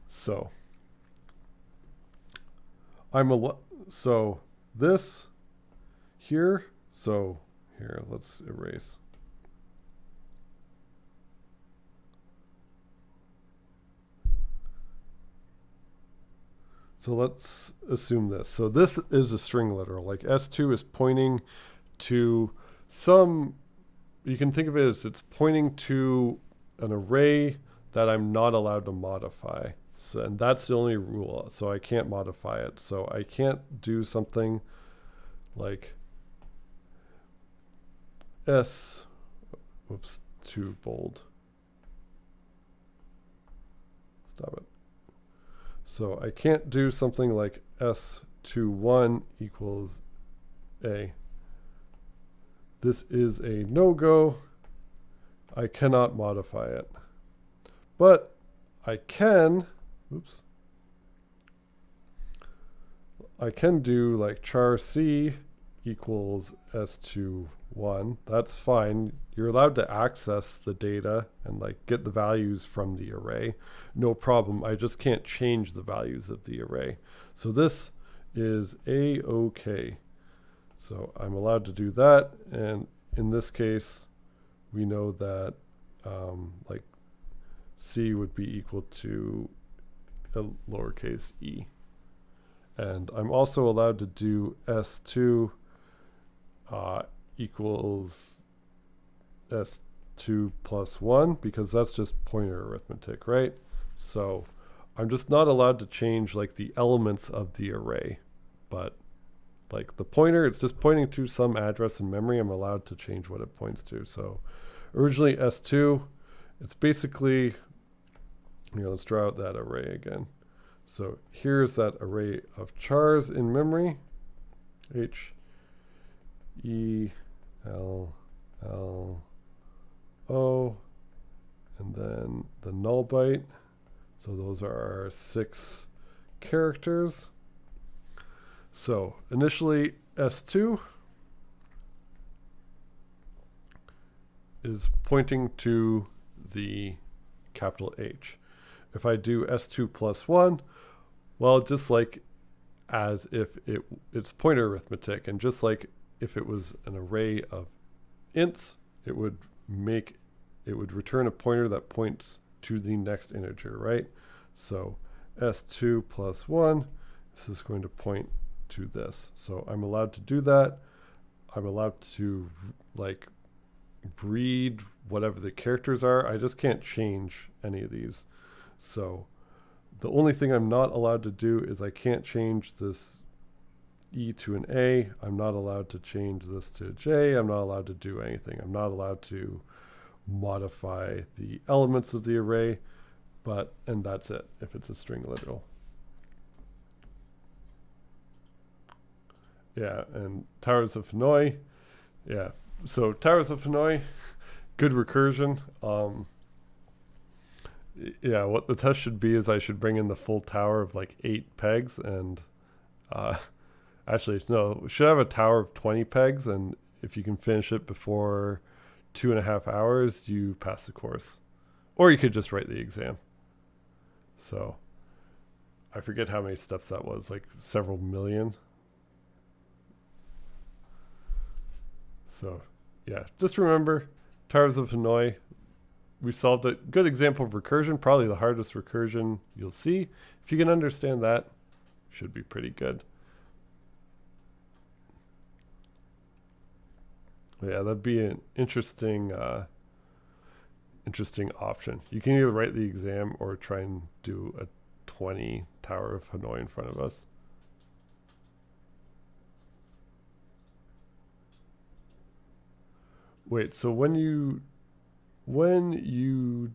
So this here, so here, let's erase. So let's assume this. So this is a string literal. Like S2 is pointing to some, you can think of it as it's pointing to an array that I'm not allowed to modify. So, and that's the only rule. So I can't modify it. So I can't do something like too bold. Stop it. So I can't do something like S21 equals A. This is a no-go. I cannot modify it. But I can, I can do like char C equals S2 1. That's fine. You're allowed to access the data and like get the values from the array. No problem. I just can't change the values of the array. So this is A-OK. So I'm allowed to do that. And in this case, we know that like C would be equal to a lowercase e. And I'm also allowed to do S2 equals S2 plus 1 because that's just pointer arithmetic, right? So I'm just not allowed to change like the elements of the array, but like the pointer, it's just pointing to some address in memory. I'm allowed to change what it points to. So originally S2, it's basically, let's draw out that array again. So here's that array of chars in memory, H, E, L, L, O, and then the null byte. So those are our 6 characters. So initially S2 is pointing to the capital H. If I do S2 plus 1, well, just like as if it's pointer arithmetic, and just like if it was an array of ints, it would return a pointer that points to the next integer, right? So S2 plus 1, this is going to point to this. So I'm allowed to do that. I'm allowed to like read whatever the characters are. I just can't change any of these. So the only thing I'm not allowed to do is I can't change this E to an A. I'm not allowed to change this to a J. I'm not allowed to do anything. I'm not allowed to modify the elements of the array, and that's it if it's a string literal. Yeah, and Towers of Hanoi. Yeah, so Towers of Hanoi, good recursion. Yeah, what the test should be is I should bring in the full tower of like 8 pegs, and actually, no, we should have a tower of 20 pegs, and if you can finish it before 2.5 hours, you pass the course. Or you could just write the exam. So I forget how many steps that was, like several million. So yeah, just remember, Towers of Hanoi, we solved a good example of recursion, probably the hardest recursion you'll see. If you can understand that, should be pretty good. Yeah, that'd be an interesting option. You can either write the exam or try and do a 20 Tower of Hanoi in front of us. Wait, so when you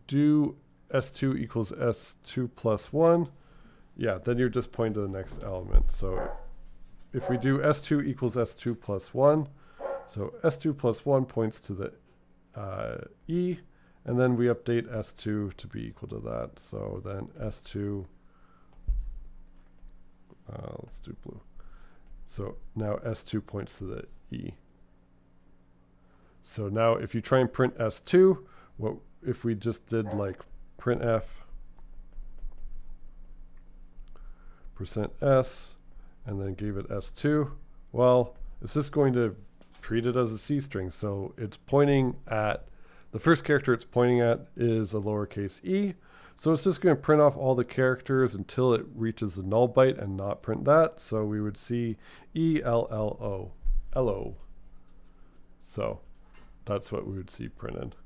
do S2 equals S2 plus 1, yeah, then you're just pointing to the next element. So if we do S2 equals S2 plus 1, so S2 plus 1 points to the E, and then we update S2 to be equal to that. So then S2, let's do blue. So now S2 points to the E. So now if you try and print S2, what if we just did like printf %s and then gave it S2, well, it's just going to treat it as a C string. So it's pointing at, the first character it's pointing at is a lowercase e. So it's just going to print off all the characters until it reaches the null byte and not print that. So we would see E-L-L-O, L-O. So that's what we would see printed.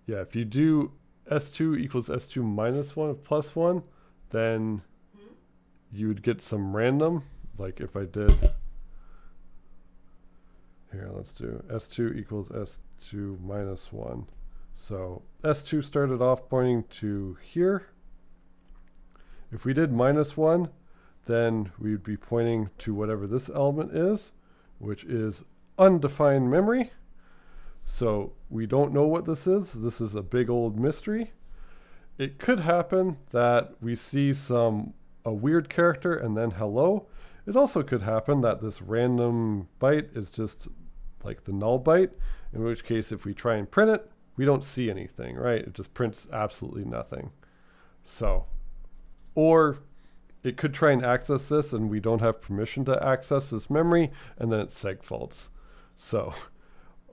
Yeah, if you do S2 equals S2 minus 1 of plus 1, then you would get some random. Like if I did, here, let's do S2 equals S2 minus 1. So S2 started off pointing to here. If we did minus 1, then we'd be pointing to whatever this element is. which is undefined memory. So we don't know what this is. This is a big old mystery. It could happen that we see a weird character and then hello. It also could happen that this random byte is just like the null byte, in which case if we try and print it, we don't see anything, right? It just prints absolutely nothing. So, or it could try and access this and we don't have permission to access this memory, and then it seg faults. So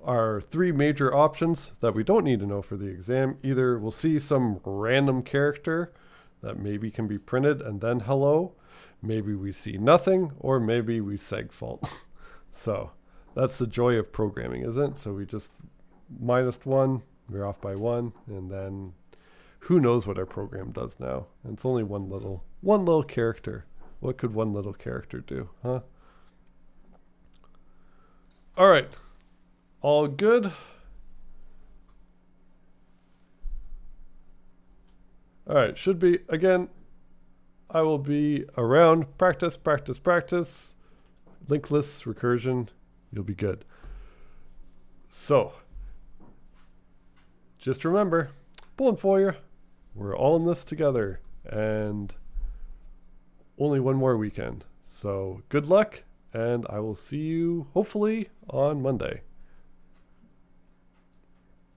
our three major options that we don't need to know for the exam: either we'll see some random character that maybe can be printed and then hello, maybe we see nothing, or maybe we seg fault. So that's the joy of programming, isn't it? So we just -1, we're off by 1, and then who knows what our program does now. And it's only one little character. What could one little character do, huh? All right. All good? All right, should be. Again, I will be around. Practice, practice, practice. Linked lists, recursion. You'll be good. So, just remember, pulling for you. We're all in this together. And only one more weekend. So, good luck. And I will see you, hopefully, on Monday.